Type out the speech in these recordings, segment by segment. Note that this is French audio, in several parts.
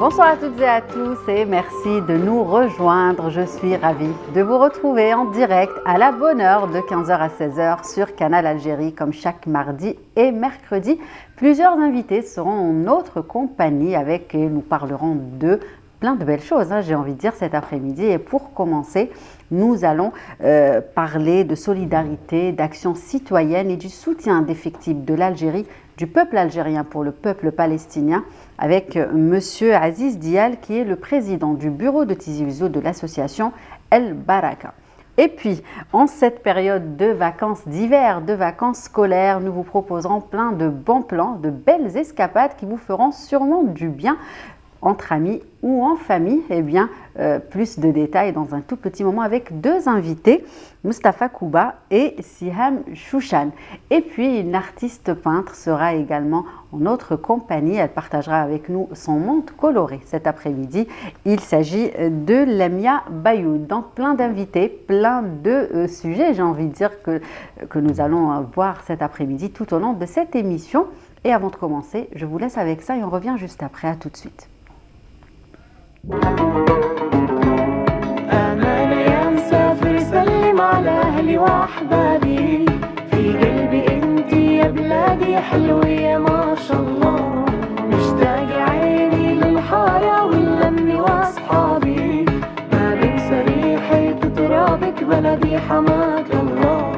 Bonsoir à toutes et à tous et merci de nous rejoindre. Je suis ravie de vous retrouver en direct à la bonne heure de 15h à 16h sur Canal Algérie comme chaque mardi et mercredi. Plusieurs invités seront en notre compagnie avec et nous parlerons de plein de belles choses, j'ai envie de dire, cet après-midi. Et pour commencer, nous allons parler de solidarité, d'action citoyenne et du soutien indéfectible de l'Algérie, du peuple algérien pour le peuple palestinien, avec Monsieur Aziz Dial, qui est le président du bureau de Tizi Ouzou de l'association El Baraka. Et puis, en cette période de vacances d'hiver, de vacances scolaires, nous vous proposerons plein de bons plans, de belles escapades qui vous feront sûrement du bien entre amis ou en famille. Eh bien, plus de détails dans un tout petit moment avec deux invités, Mustapha Kouba et Siham Chouchan. Et puis, une artiste peintre sera également en notre compagnie. Elle partagera avec nous son monde coloré cet après-midi. Il s'agit de Lamia Bayoud. Donc, plein d'invités, plein de sujets, j'ai envie de dire, que nous allons voir cet après-midi tout au long de cette émission. Et avant de commencer, je vous laisse avec ça et on revient juste après. À tout de suite. أنا يا مسافر سلم على أهلي وأحبابي في قلبي أنتي يا بلادي حلوة يا ما شاء الله مشتاق عيني للحارة واللمة وأصحابي ما بنسى ريحة ترابك بلدي حماك الله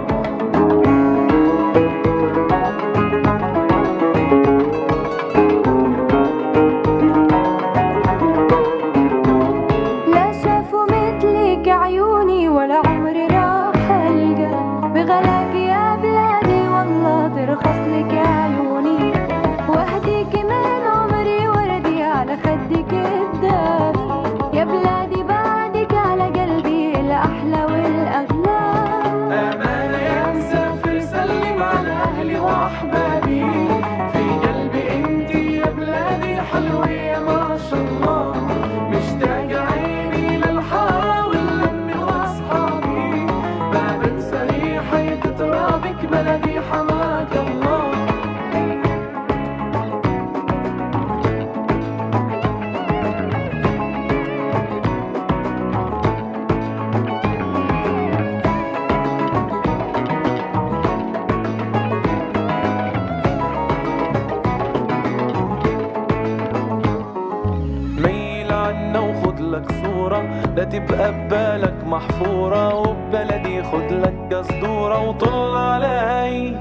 لا تبقى ببالك محفورة وببلدي خد لك قصدورة وطل علي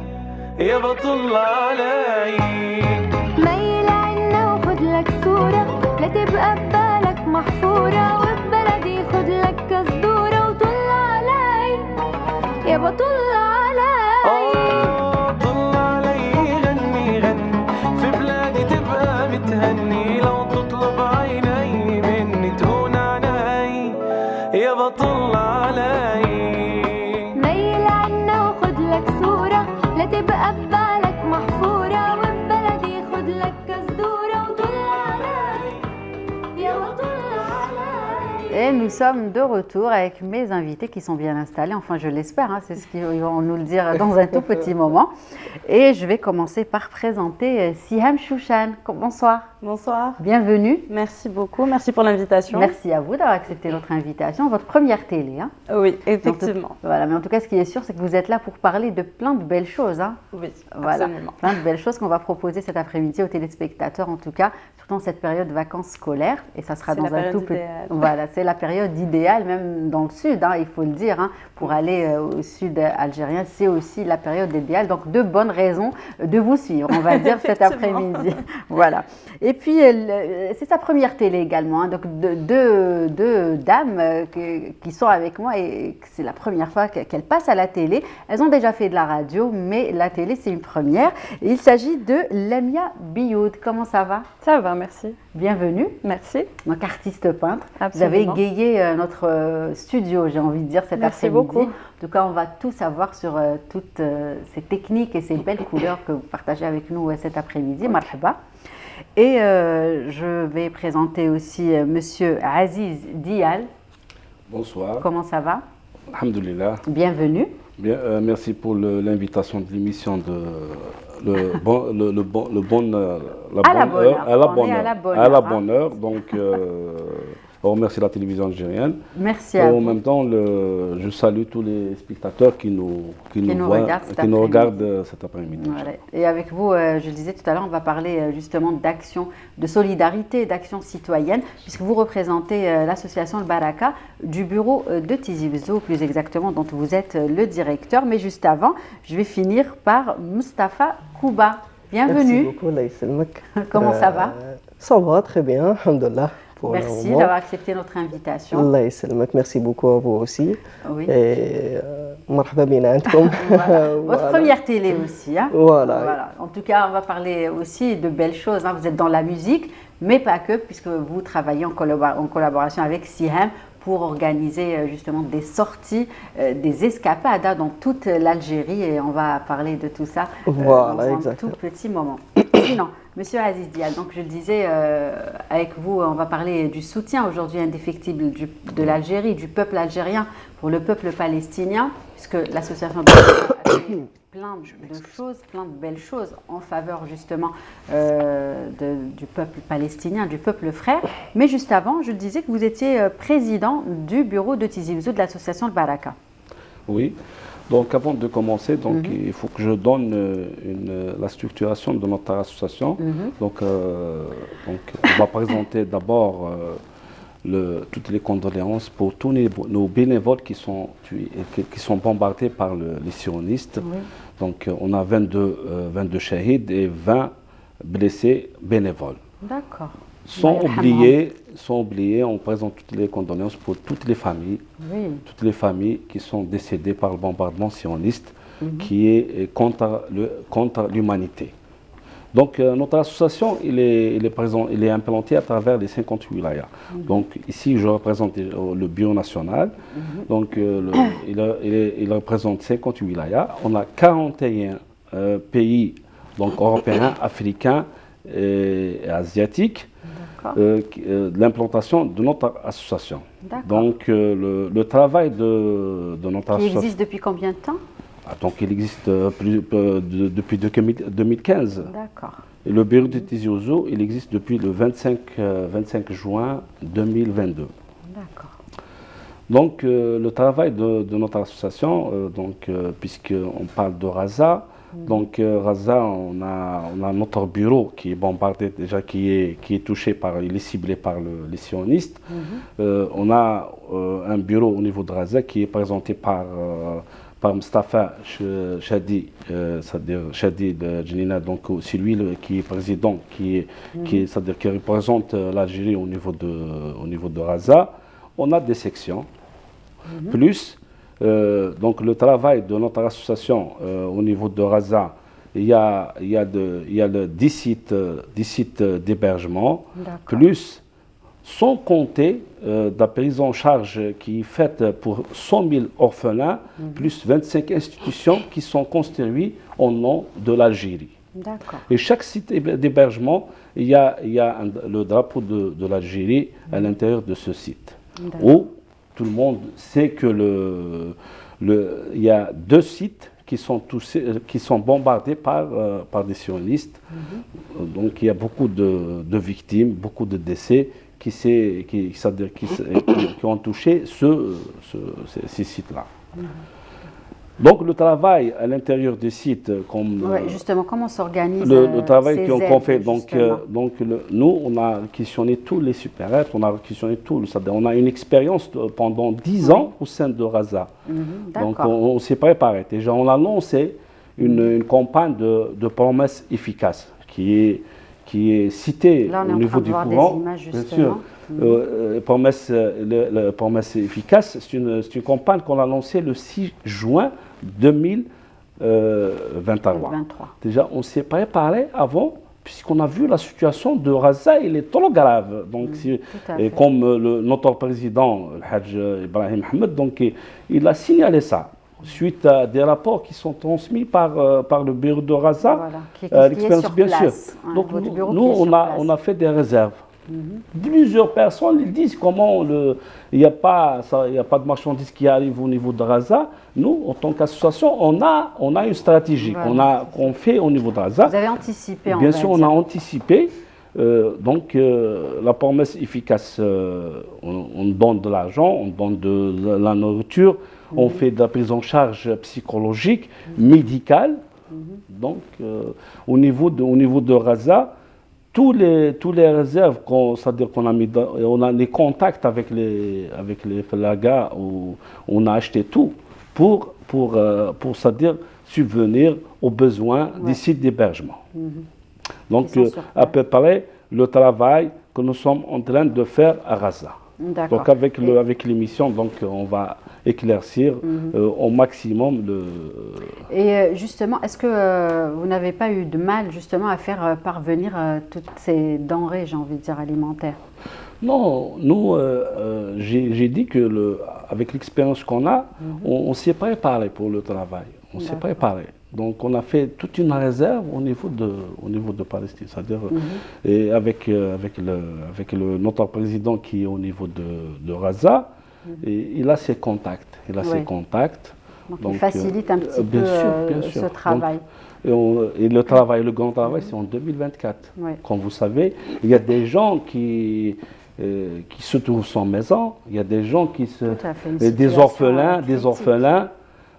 يا بطل علي ميل عنا وخد لك صورة لا تبقى ببالك محفورة وببلدي خد لك قصدورة وطل علي يا بطل علي طل علي غني غني في بلادي تبقى متهني لو تطلب عيني مني تهون يا بطل علي ميل عنا وخد لك صورة لا تبقى ببالك محفورة وببلدي خد لك قصدورة وطل علي يا بطل علي. Et nous sommes de retour avec mes invités qui sont bien installés, enfin je l'espère, c'est ce qu'ils vont nous le dire dans un tout petit moment. Et je vais commencer par présenter Siham Chouchan. Bonsoir. Bonsoir. Bienvenue. Merci beaucoup, merci pour l'invitation. Merci à vous d'avoir accepté notre invitation, votre première télé. Oui, effectivement. Voilà, mais en tout cas, ce qui est sûr, c'est que vous êtes là pour parler de plein de belles choses. Oui, voilà, absolument. Plein de belles choses qu'on va proposer cet après-midi aux téléspectateurs, en tout cas, surtout en cette période de vacances scolaires. Et ça sera dans un tout petit. Voilà, c'est la période idéale, même dans le sud, il faut le dire, pour aller au sud algérien, c'est aussi la période idéale. Donc, de bonnes raisons de vous suivre, on va dire, cet après-midi. Voilà. Et puis, c'est sa première télé également. Donc, deux dames qui sont avec moi et c'est la première fois qu'elles passent à la télé. Elles ont déjà fait de la radio, mais la télé, c'est une première. Et il s'agit de Lamia Bayoud. Comment ça va? Ça va, merci. Bienvenue. Merci. Donc, artiste peintre. Absolument. Vous avez égayé notre studio, j'ai envie de dire, cet Merci après-midi. beaucoup. En tout cas, on va tout savoir sur toutes ces techniques et ces belles couleurs que vous partagez avec nous cet après-midi. Marhaba. Et je vais présenter aussi Monsieur Aziz Dial. Bonsoir. Comment ça va? Alhamdulillah. Bienvenue. Bien, merci pour l'invitation de l'émission de À la bonne heure. On est à la bonne heure, hein. bonne heure. Donc, on remercie la télévision algérienne. Merci Et à en vous. même temps, je salue tous les spectateurs qui nous regardent cet qui nous après-midi. regardent cet après-midi. Voilà. Et avec vous, je le disais tout à l'heure, on va parler justement d'action, de solidarité, d'action citoyenne, puisque vous représentez l'association Le Baraka du bureau de Tizi Ouzou, plus exactement, dont vous êtes le directeur. Mais juste avant, je vais finir par Mustapha Kouba. Merci Bienvenue. beaucoup, Allah يسلمك. Comment ça va? Ça va très bien, alhamdoulilah. pour le Merci moment. d'avoir accepté notre invitation. Allah يسلمك. Merci beaucoup à vous aussi. Oui. Et مرحبا بينا عندكم. Voilà. Votre Voilà. première télé aussi. Hein. Voilà. En tout cas, on va parler aussi de belles choses. Hein. Vous êtes dans la musique, mais pas que, puisque vous travaillez en collaboration avec Sihem pour organiser justement des sorties, des escapades hein, dans toute l'Algérie. Et on va parler de tout ça Voilà, dans un exactement. tout petit moment. Sinon, Monsieur Aziz Dial, donc je le disais, avec vous, on va parler du soutien aujourd'hui indéfectible de l'Algérie, du peuple algérien pour le peuple palestinien, puisque l'association de a fait plein de choses, plein de belles choses en faveur justement du peuple palestinien, du peuple frère. Mais juste avant, je disais que vous étiez président du bureau de Tizi Ouzou de l'association Le Baraka. Oui. Donc avant de commencer, donc, il faut que je donne la structuration de notre association. Donc on va présenter d'abord toutes les condoléances pour tous nos bénévoles qui sont tués, qui sont bombardés par les sionistes. Oui. Donc on a 22 shahids et 20 blessés bénévoles. D'accord. Sans oublier, on présente toutes les condoléances pour toutes les familles, toutes les familles qui sont décédées par le bombardement sioniste qui est contre l'humanité. Donc notre association, il est implantée à travers les 58 wilayas. Donc ici, je représente le bureau national. Donc il représente 58 wilayas. On a 41 pays donc, européens, africains et asiatiques. L'implantation de notre association. Donc le travail de notre association... Qui existe depuis combien de temps? Donc il existe depuis 2015. D'accord. Et le bureau de Tizi Ouzou, il existe depuis le 25 juin 2022. D'accord. Donc le travail de notre association, puisqu'on parle de Raza, donc Raza, on a notre bureau qui est bombardé déjà, qui est touché il est ciblé par les sionistes. On a un bureau au niveau de Raza qui est présenté par Mustapha Chadi, c'est-à-dire Chadi de Djenina, donc c'est lui qui est président, c'est-à-dire qui représente l'Algérie au niveau de Raza. On a des sections, plus donc le travail de notre association au niveau de Raza, il y a 10 sites d'hébergement, plus sans compter la prise en charge qui est faite pour 100 000 orphelins, plus 25 institutions qui sont construites au nom de l'Algérie. Et chaque site d'hébergement, il y a le drapeau de l'Algérie à l'intérieur de ce site. Où tout le monde sait que il y a 2 sites qui sont bombardés par des sionistes. Donc il y a beaucoup de victimes, beaucoup de décès qui ont touché ces sites-là. Donc le travail à l'intérieur des sites, comme justement, comment s'organise le travail ces qu'on fait, aides, nous on a questionné tous les super-êtres, on a questionné on a une expérience pendant 10 ans au sein de Raza. Donc on s'est préparé. Déjà on a lancé une campagne de promesses efficaces qui est citée là, au niveau du courant. Bien sûr. Promesse efficace, c'est une campagne qu'on a lancée le 6 juin 2023. Déjà, on s'est préparé avant, puisqu'on a vu la situation de Raza, elle est trop grave. Donc, et comme notre président, le Hajj Ibrahim Ahmed, donc, il a signalé ça. Suite à des rapports qui sont transmis par le bureau de Raza, l'expérience, bien sûr. Donc nous, on a fait des réserves. Plusieurs personnes ils disent comment il n'y a pas de marchandises qui arrivent au niveau de Raza. Nous, en tant qu'association, on a une stratégie qu'on fait au niveau de Raza. Vous avez anticipé, Bien sûr, on a anticipé. La promesse efficace, on donne de l'argent, on donne de la nourriture, on fait de la prise en charge psychologique, médicale. Donc, au niveau de Raza, tous les réserves, c'est-à-dire qu'on a mis, on a des contacts avec les Felaga où on a acheté tout pour c'est-à-dire subvenir aux besoins des sites d'hébergement. Donc, à peu près le travail que nous sommes en train de faire à Raza. Donc, avec l'émission, donc, on va éclaircir au maximum le... Et justement, est-ce que vous n'avez pas eu de mal justement à faire parvenir toutes ces denrées, j'ai envie de dire, alimentaires? Non, nous, j'ai dit que avec l'expérience qu'on a, on s'est préparé pour le travail. On s'est préparé. Donc, on a fait toute une réserve au niveau de Palestine. C'est-à-dire, et avec notre président qui est au niveau de Raza, et il a ses contacts. Donc, il facilite un petit peu ce travail. Et le travail, le grand travail, c'est en 2024. Comme vous savez, il y a des gens qui se trouvent sans maison, il y a des gens des orphelins.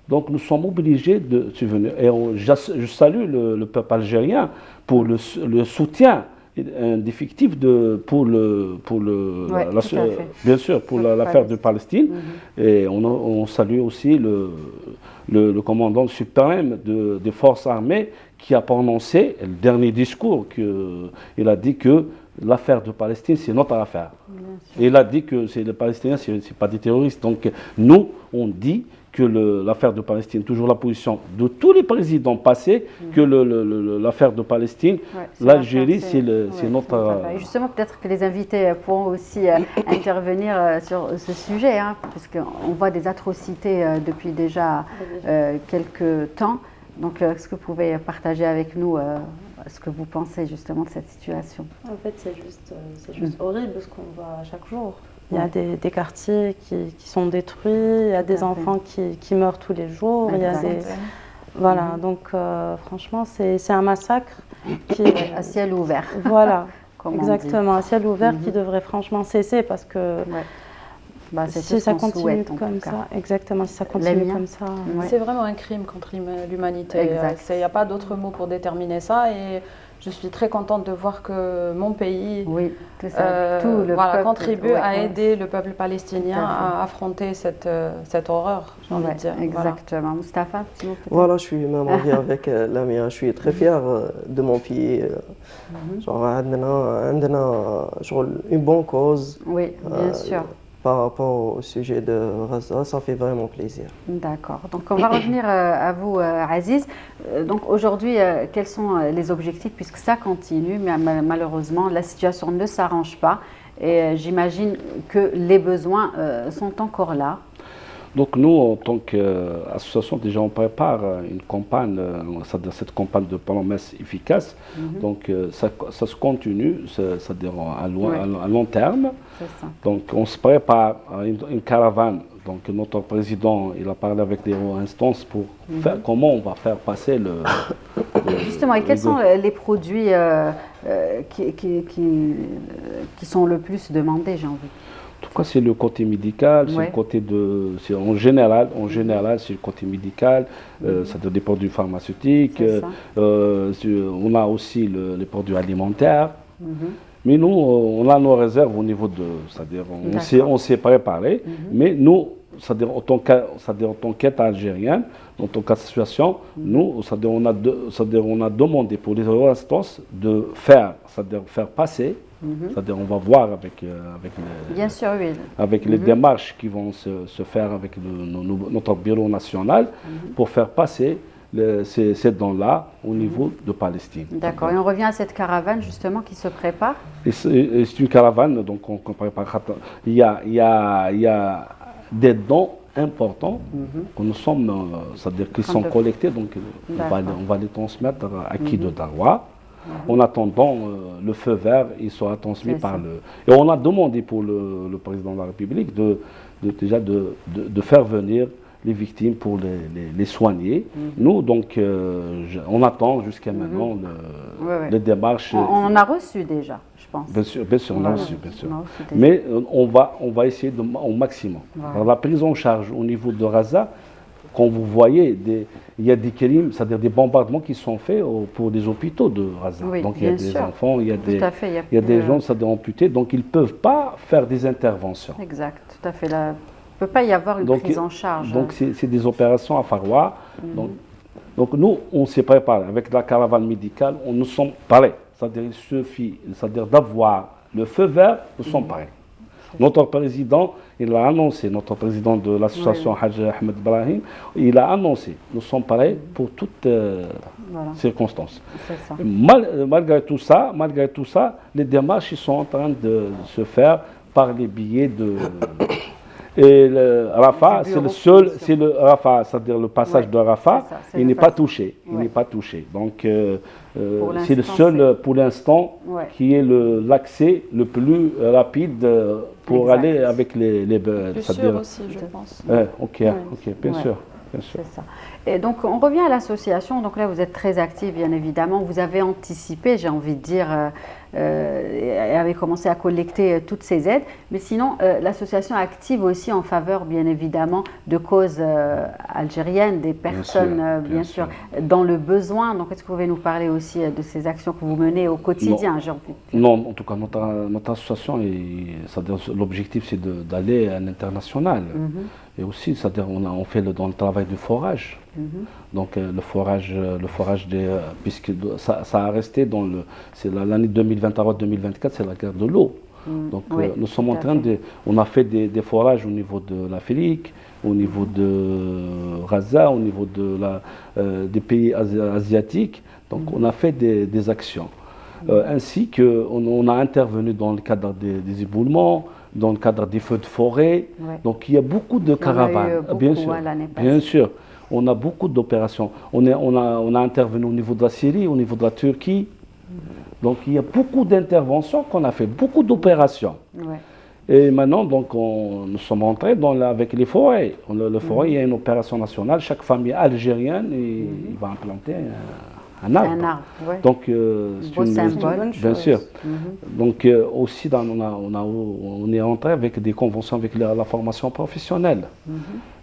Donc nous sommes obligés de subvenir. Et je salue le peuple algérien pour le soutien d'effectifs bien sûr pour l'affaire de Palestine. Et on salue aussi le commandant suprême des forces armées qui a prononcé le dernier discours. Il a dit que l'affaire de Palestine, c'est notre affaire. Et il a dit que les Palestiniens, ce n'est pas des terroristes. Donc nous, on dit que l'affaire de Palestine, toujours la position de tous les présidents passés, que l'affaire de Palestine, l'Algérie, c'est notre... Justement, peut-être que les invités pourront aussi intervenir sur ce sujet, puisqu'on voit des atrocités depuis déjà quelques temps. Donc, est-ce que vous pouvez partager avec nous ce que vous pensez justement de cette situation? En fait, c'est juste horrible ce qu'on voit chaque jour. Il y a des quartiers qui sont détruits, il y a des enfants qui meurent tous les jours. Il y a voilà, donc franchement, c'est un massacre qui est à ciel ouvert. Voilà, exactement, à ciel ouvert qui devrait franchement cesser parce que si ça continue comme ça, exactement, si ça continue comme ça. C'est vraiment un crime contre l'humanité. Il n'y a pas d'autre mot pour déterminer ça. Et je suis très contente de voir que mon pays contribue à aider le peuple palestinien à affronter cette horreur, j'ai envie de dire. Exactement. Mustapha, petit mot peut-être? Voilà, je suis même en lien avec Lamia. Je suis très fier de mon pays. Genre, on a une bonne cause. Oui, bien sûr. Par rapport au sujet de Raza, ça fait vraiment plaisir. D'accord. Donc, on va revenir à vous, Aziz. Donc, aujourd'hui, quels sont les objectifs, puisque ça continue, mais malheureusement, la situation ne s'arrange pas. Et j'imagine que les besoins sont encore là. Donc nous, en tant qu'association, déjà on prépare une campagne, c'est-à-dire cette campagne de promesses efficaces. Donc ça se continue, c'est-à-dire à long terme. Ça. Donc on se prépare à une caravane. Donc notre président, il a parlé avec des instances pour faire comment on va faire passer le... Justement, et quels sont les produits qui sont le plus demandés, j'ai envie? En tout cas, c'est le côté médical, c'est le côté en général, c'est le côté médical, c'est des produits pharmaceutiques, on a aussi les produits alimentaires. Mais nous, on a nos réserves au niveau c'est-à-dire on s'est préparé, mais nous, c'est-à-dire en tant qu'État algérien, en tant qu'association, nous, c'est-à-dire on a demandé pour les instances de faire passer. C'est-à-dire on va voir avec les démarches qui vont se faire avec notre bureau national pour faire passer ces dons-là au niveau de Palestine. D'accord. Et on revient à cette caravane justement qui se prépare. C'est une caravane, donc on prépare. Il y a des dons importants que nous sommes, c'est-à-dire qui sont collectés, donc on va les transmettre à Qui de Darwa. En attendant, le feu vert, il sera transmis par le... Et on a demandé pour le président de la République déjà de faire venir les victimes pour les soigner. Nous, donc, on attend jusqu'à maintenant les démarches. On a reçu déjà, je pense. Bien sûr, on a reçu, bien sûr. Mais on va essayer au maximum. Alors, la prise en charge au niveau de Raza, quand vous voyez, il y a des crimes, c'est-à-dire des bombardements qui sont faits pour des hôpitaux de Raza. Oui, donc il y a des enfants, il y a des gens, c'est-à-dire amputés, donc ils ne peuvent pas faire des interventions. Exact, tout à fait. Là, il ne peut pas y avoir une prise en charge. Donc c'est des opérations à Faroua. Donc nous, on s'est préparé. Avec la caravane médicale, nous sommes prêts. C'est-à-dire il suffit d'avoir le feu vert, nous sommes prêts. Notre président, il a annoncé, notre président de l'association Hajj Ahmed Brahim, il a annoncé, nous sommes prêts pour toutes circonstances. Ça. Malgré tout ça, les démarches sont en train de se faire par les billets de... Et le Rafah, c'est le seul, Rafah, c'est-à-dire le passage de Rafah, il n'est pas touché. Il n'est pas touché. Donc, c'est le seul, pour l'instant, qui est l'accès le plus rapide pour aller avec les plus sûr aussi, je pense. Ok, bien sûr. C'est ça. Et donc, on revient à l'association. Donc là, vous êtes très actif, bien évidemment. Vous avez anticipé, j'ai envie de dire, et avez commencé à collecter toutes ces aides. Mais sinon, l'association est active aussi en faveur, bien évidemment, de causes algériennes, des personnes, bien sûr, dans le besoin. Donc, est-ce que vous pouvez nous parler aussi de ces actions que vous menez au quotidien, j'ai envie de dire? Non, en tout cas, notre association, l'objectif, c'est d'aller à l'international. Et aussi, c'est-à-dire on fait dans le travail du forage. Donc le forage puisque ça a resté c'est l'année 2023-2024, c'est la guerre de l'eau. Donc nous sommes en train on a fait des forages au niveau de l'Afrique, au niveau de Raza, au niveau des pays asiatiques. Donc on a fait des actions. Ainsi qu'on a intervenu dans le cadre des éboulements, dans le cadre des feux de forêt. Donc il y a beaucoup de caravanes. Bien sûr. On a beaucoup d'opérations. On a intervenu au niveau de la Syrie, au niveau de la Turquie. Donc il y a beaucoup d'interventions qu'on a fait, beaucoup d'opérations. Et maintenant, donc, nous sommes entrés avec les forêts. Le forêt, il y a une opération nationale. Chaque famille algérienne, il va implanter un arbre. Donc, c'est une bonne chose. Bien sûr. Donc, aussi, on est entré avec des conventions avec la formation professionnelle.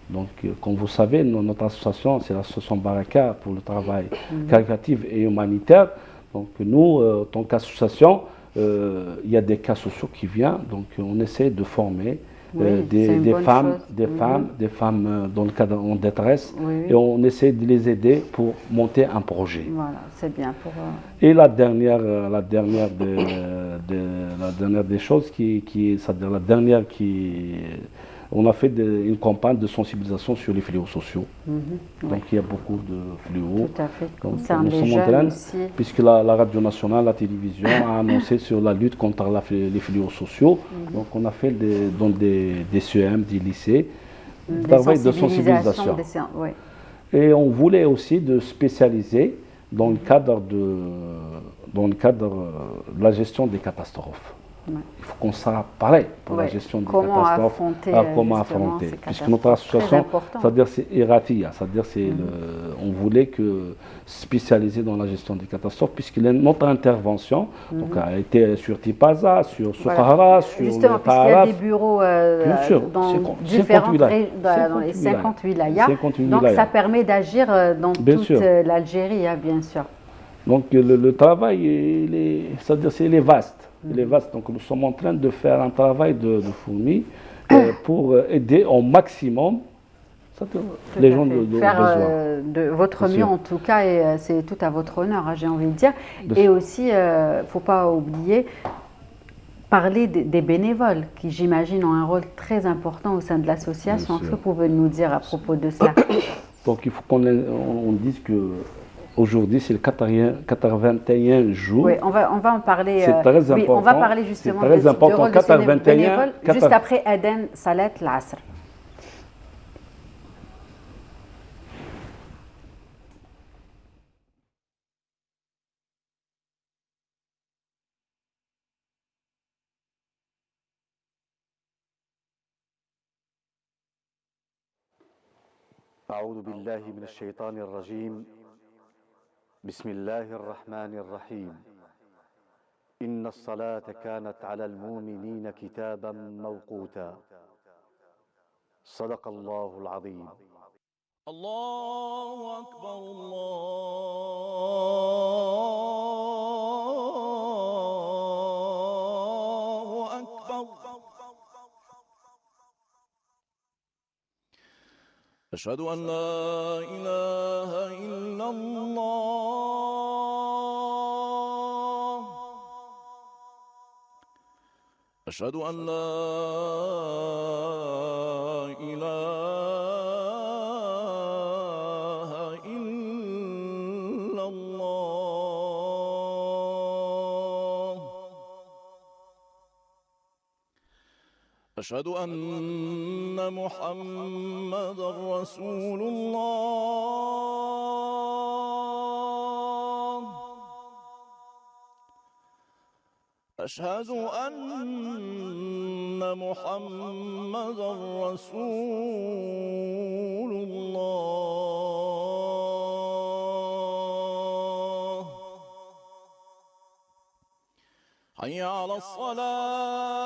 Donc, comme vous savez, notre association, c'est l'association Baraka pour le travail caritatif et humanitaire. Donc, nous, en tant qu'association, il y a des cas sociaux qui viennent. Donc, on essaie de former des femmes dans le cadre en détresse, et on essaie de les aider pour monter un projet. Voilà, c'est bien pour. Et la dernière des choses c'est-à-dire la dernière on a fait une campagne de sensibilisation sur les fléaux sociaux. Donc il y a beaucoup de fléaux. Tout à fait. Donc, nous sommes en train, puisque la radio nationale, la télévision a annoncé sur la lutte contre les fléaux sociaux. Donc on a fait dans des CEM, des lycées, un travail de sensibilisation. Et on voulait aussi de spécialiser dans le cadre de la gestion des catastrophes. Il faut qu'on soit pareil pour la gestion des catastrophes. Comment affronter. Puisque notre association, c'est-à-dire c'est Eratia, c'est-à-dire on voulait spécialiser dans la gestion des catastrophes, puisque notre intervention a été sur Tipaza, sur Soukahara, sur justement, puisqu'il y a des bureaux dans différentes régions, dans les 50 wilayas. Donc ça permet d'agir dans toute l'Algérie, bien sûr. Donc le travail, c'est-à-dire c'est vaste. Il est vaste. Donc nous sommes en train de faire un travail de fourmi pour aider au maximum les gens de besoin. De votre mieux en tout cas, et c'est tout à votre honneur, j'ai envie de dire. Et aussi, il ne faut pas oublier, parler des bénévoles qui, j'imagine, ont un rôle très important au sein de l'association. Qu'est-ce que vous pouvez nous dire à propos de cela? Donc il faut qu'on dise que aujourd'hui, c'est le 81 jour. Oui, on va en parler. C'est très important. On va parler justement du rôle de ces bénévoles juste après Aden Salat l'Asr. أعوذ بالله من الشيطان الرجيم. بسم الله الرحمن الرحيم. إن الصلاة كانت على المؤمنين كتابا موقوتا. صدق الله العظيم. الله أكبر الله أكبر. أشهد أن لا إله إلا الله. أشهد أن لا إله إلا الله. أشهد أن محمدًا رسول الله. أشهد أن محمدًا رسول الله. حي على الصلاة.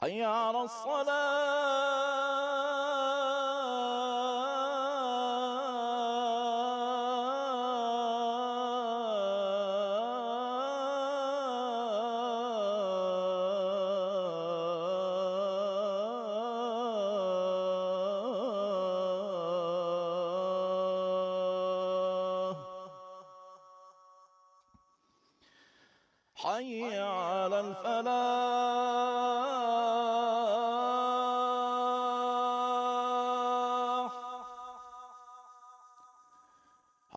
حي على الصلاة. حي على الفلاح.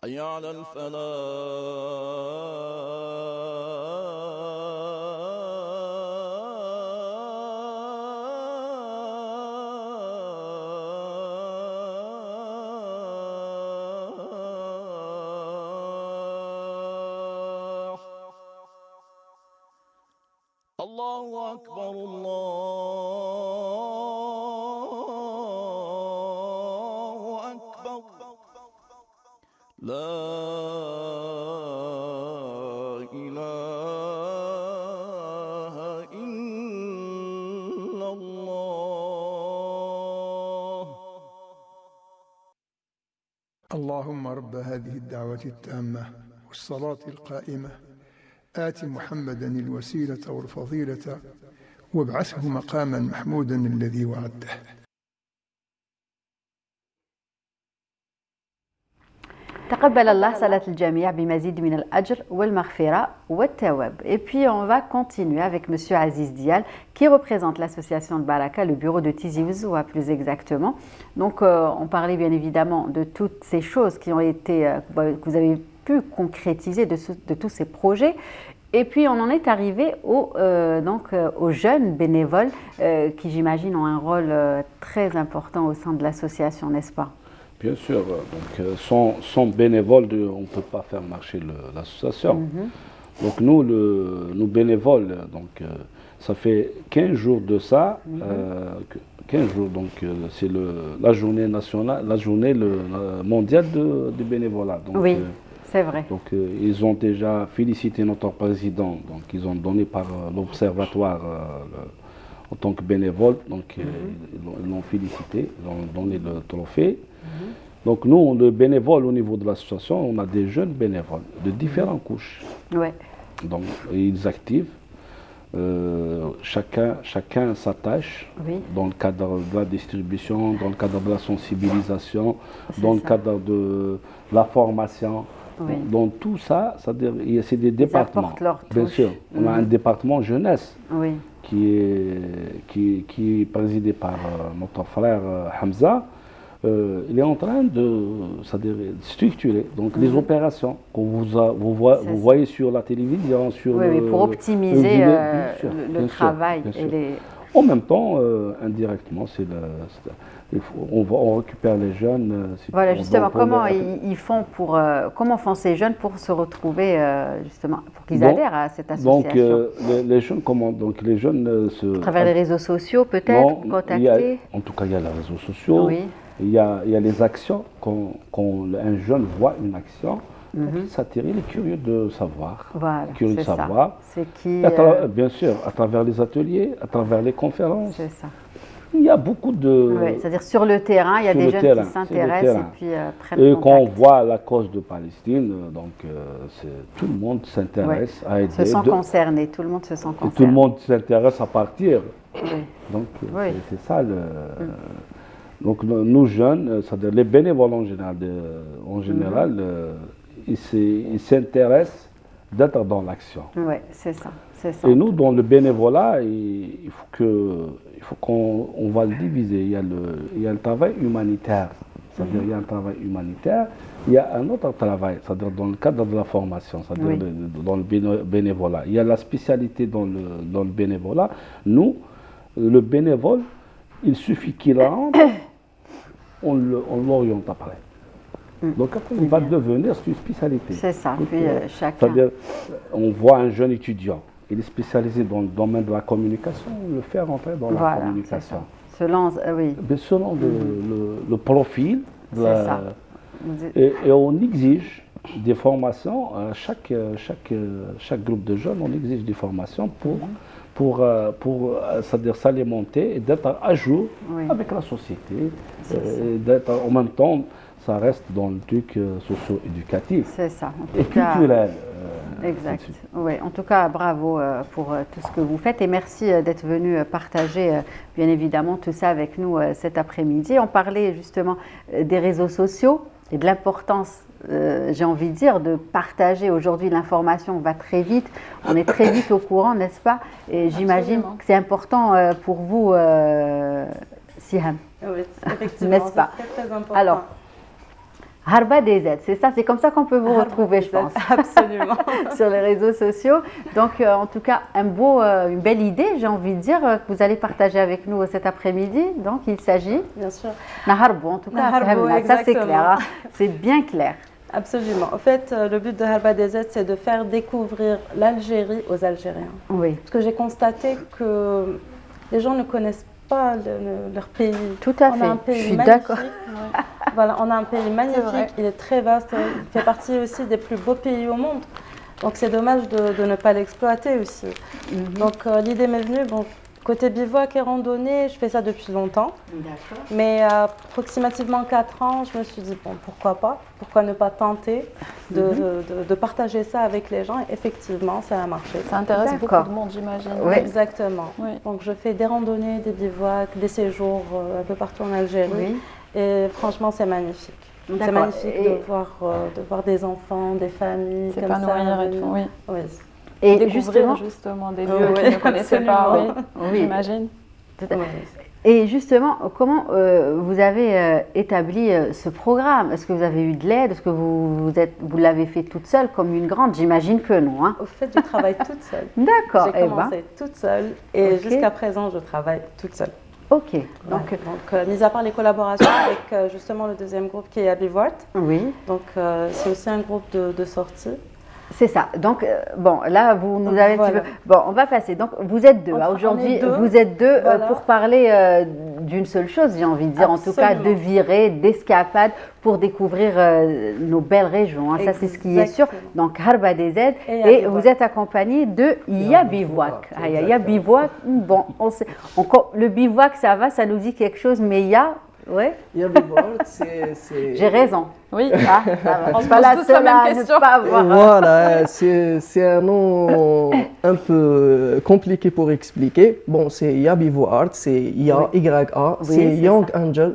حي على الفلاح. الله أكبر الله أكبر. لا إله إلا الله. اللهم رب هذه الدعوة التامة والصلاة القائمة آت محمدا الوسيلة والفضيلة وابعثه مقاما محمودا الذي وعده. تقبل الله صلاة الجميع بمزيد من الأجر والمغفرة والتواب. Et puis on va continuer avec Monsieur Aziz Dial qui représente l'association de Baraka, le bureau de Tizi Ouzzoua plus exactement. Donc on parlait bien évidemment de toutes ces choses qui ont été, que vous avez pu concrétiser, de tous ces projets. Et puis on en est arrivé aux jeunes bénévoles qui j'imagine ont un rôle très important au sein de l'association, n'est-ce pas? Bien sûr, donc sans bénévoles, on ne peut pas faire marcher l'association. Donc nous bénévoles, donc ça fait 15 jours de ça, 15 jours, donc c'est la journée nationale, la journée mondiale du bénévolat. Donc, oui, c'est vrai. Donc ils ont déjà félicité notre président, donc ils ont donné par l'observatoire en tant que bénévole, donc ils l'ont félicité, ils ont donné le trophée. Donc nous, le bénévole au niveau de l'association, on a des jeunes bénévoles de différentes couches. Ouais. Donc ils activent, chacun sa tâche, dans le cadre de la distribution, dans le cadre de la sensibilisation, dans le cadre de la formation. Oui. Dans tout ça, c'est des départements. Bien sûr, on a un département jeunesse qui est présidé par notre frère Hamza. Il est en train de structurer donc, les opérations que vous voyez sur la télévision. Sur pour optimiser le travail. En même temps, indirectement, on récupère les jeunes. Voilà, justement, comment ils font comment font ces jeunes pour se retrouver, justement, pour qu'ils adhèrent à cette association? Donc, les jeunes, comment? Donc, les jeunes à travers les réseaux sociaux, peut-être, contacter? En tout cas, il y a les réseaux sociaux. Oui. Il y a les actions. Quand un jeune voit une action, il s'attire, il est curieux de savoir. Voilà, curieux de savoir. C'est qui bien sûr, à travers les ateliers, à travers les conférences. C'est ça. Il y a beaucoup de... Oui, c'est-à-dire sur le terrain, il y a des jeunes qui s'intéressent et puis prennent contact. Et quand on voit la cause de Palestine, donc tout le monde s'intéresse à aider. Se sent concerné, tout le monde se sent concerné. Et tout le monde s'intéresse à partir. Oui. Donc c'est ça le... Donc nous jeunes, c'est-à-dire les bénévoles en général, ils s'intéressent d'être dans l'action. Oui, c'est ça. Et nous, dans le bénévolat, il faut qu'on va le diviser. Il y a le travail humanitaire, c'est-à-dire il y a un travail humanitaire, il y a un autre travail, c'est-à-dire dans le cadre de la formation, c'est-à-dire dans le bénévolat. Il y a la spécialité dans le bénévolat. Nous, le bénévole, il suffit qu'il rentre, on l'oriente après. Donc après, il va devenir une spécialité. C'est ça, puis chacun. C'est-à-dire, on voit un jeune étudiant, il est spécialisé dans le domaine de la communication, on le fait rentrer dans la communication. Selon, selon le profil. Ça. Et on exige des formations, chaque groupe de jeunes, on exige des formations pour c'est-à-dire s'alimenter et d'être à jour avec la société, d'être en même temps, ça reste dans le truc socio-éducatif. C'est ça. Et culturel. Exact. Oui, en tout cas, bravo pour tout ce que vous faites et merci d'être venu partager, bien évidemment, tout ça avec nous cet après-midi. On parlait justement des réseaux sociaux et de l'importance, j'ai envie de dire, de partager. Aujourd'hui, l'information va très vite, on est très vite au courant, n'est-ce pas? Et j'imagine que c'est important pour vous, Siham. Oui, effectivement, n'est-ce pas? C'est très important. Alors, Harba DZ, c'est ça, c'est comme ça qu'on peut vous retrouver, je pense. Absolument. Sur les réseaux sociaux. Donc, en tout cas, une belle idée, j'ai envie de dire, que vous allez partager avec nous cet après-midi. Donc, il s'agit. Bien sûr. Naharbo, en tout cas, ça c'est clair, hein. C'est bien clair. Absolument. En fait, le but de Harba DZ, c'est de faire découvrir l'Algérie aux Algériens. Oui. Parce que j'ai constaté que les gens ne connaissent pas leur pays. Tout à fait. On a un pays je suis magnifique. d'accord. Voilà, on a un pays magnifique, il est très vaste, il fait partie aussi des plus beaux pays au monde. Donc c'est dommage de ne pas l'exploiter aussi. Donc l'idée m'est venue, côté bivouac et randonnée, je fais ça depuis longtemps. D'accord. Mais approximativement 4 ans, je me suis dit, pourquoi pas? Pourquoi ne pas tenter de partager ça avec les gens? Et effectivement, ça a marché. Ça intéresse beaucoup de monde, j'imagine. Oui. Exactement. Oui. Donc je fais des randonnées, des bivouacs, des séjours un peu partout en Algérie. Oui. Et franchement, c'est magnifique. C'est magnifique de voir des enfants, des familles comme ça. Et tout, oui. Oui. Et découvrir justement des lieux qu'ils ne connaissaient pas, j'imagine. Et justement, comment vous avez établi ce programme? Est-ce que vous avez eu de l'aide? Est-ce que vous l'avez fait toute seule comme une grande? J'imagine que non. Hein. Au fait, je travaille toute seule. D'accord. J'ai commencé toute seule et jusqu'à présent, je travaille toute seule. Ok. Donc, mis à part les collaborations avec justement le deuxième groupe qui est Abivart. Oui. Donc, c'est aussi un groupe de sortie. C'est ça. Donc, là, vous nous avez un petit peu... Bon, on va passer. Donc, vous êtes deux. Aujourd'hui, vous êtes deux pour parler d'une seule chose, j'ai envie de dire. Absolument. En tout cas, de virée, d'escapade pour découvrir nos belles régions. Hein. Ça, c'est ce qui est sûr. Donc, Harba DZ. Et vous êtes accompagné de Ya Bivouac. Ya Bivouac, bon, le bivouac, ça va, ça nous dit quelque chose, mais Ya... Ouais. Ya Bivouac, c'est... J'ai raison. Oui. Ah, ça va. On se pas la seule à ne pas avoir. Voilà, c'est un nom un peu compliqué pour expliquer. Bon, c'est Ya Bivouac, c'est Y-A, c'est Young Angel.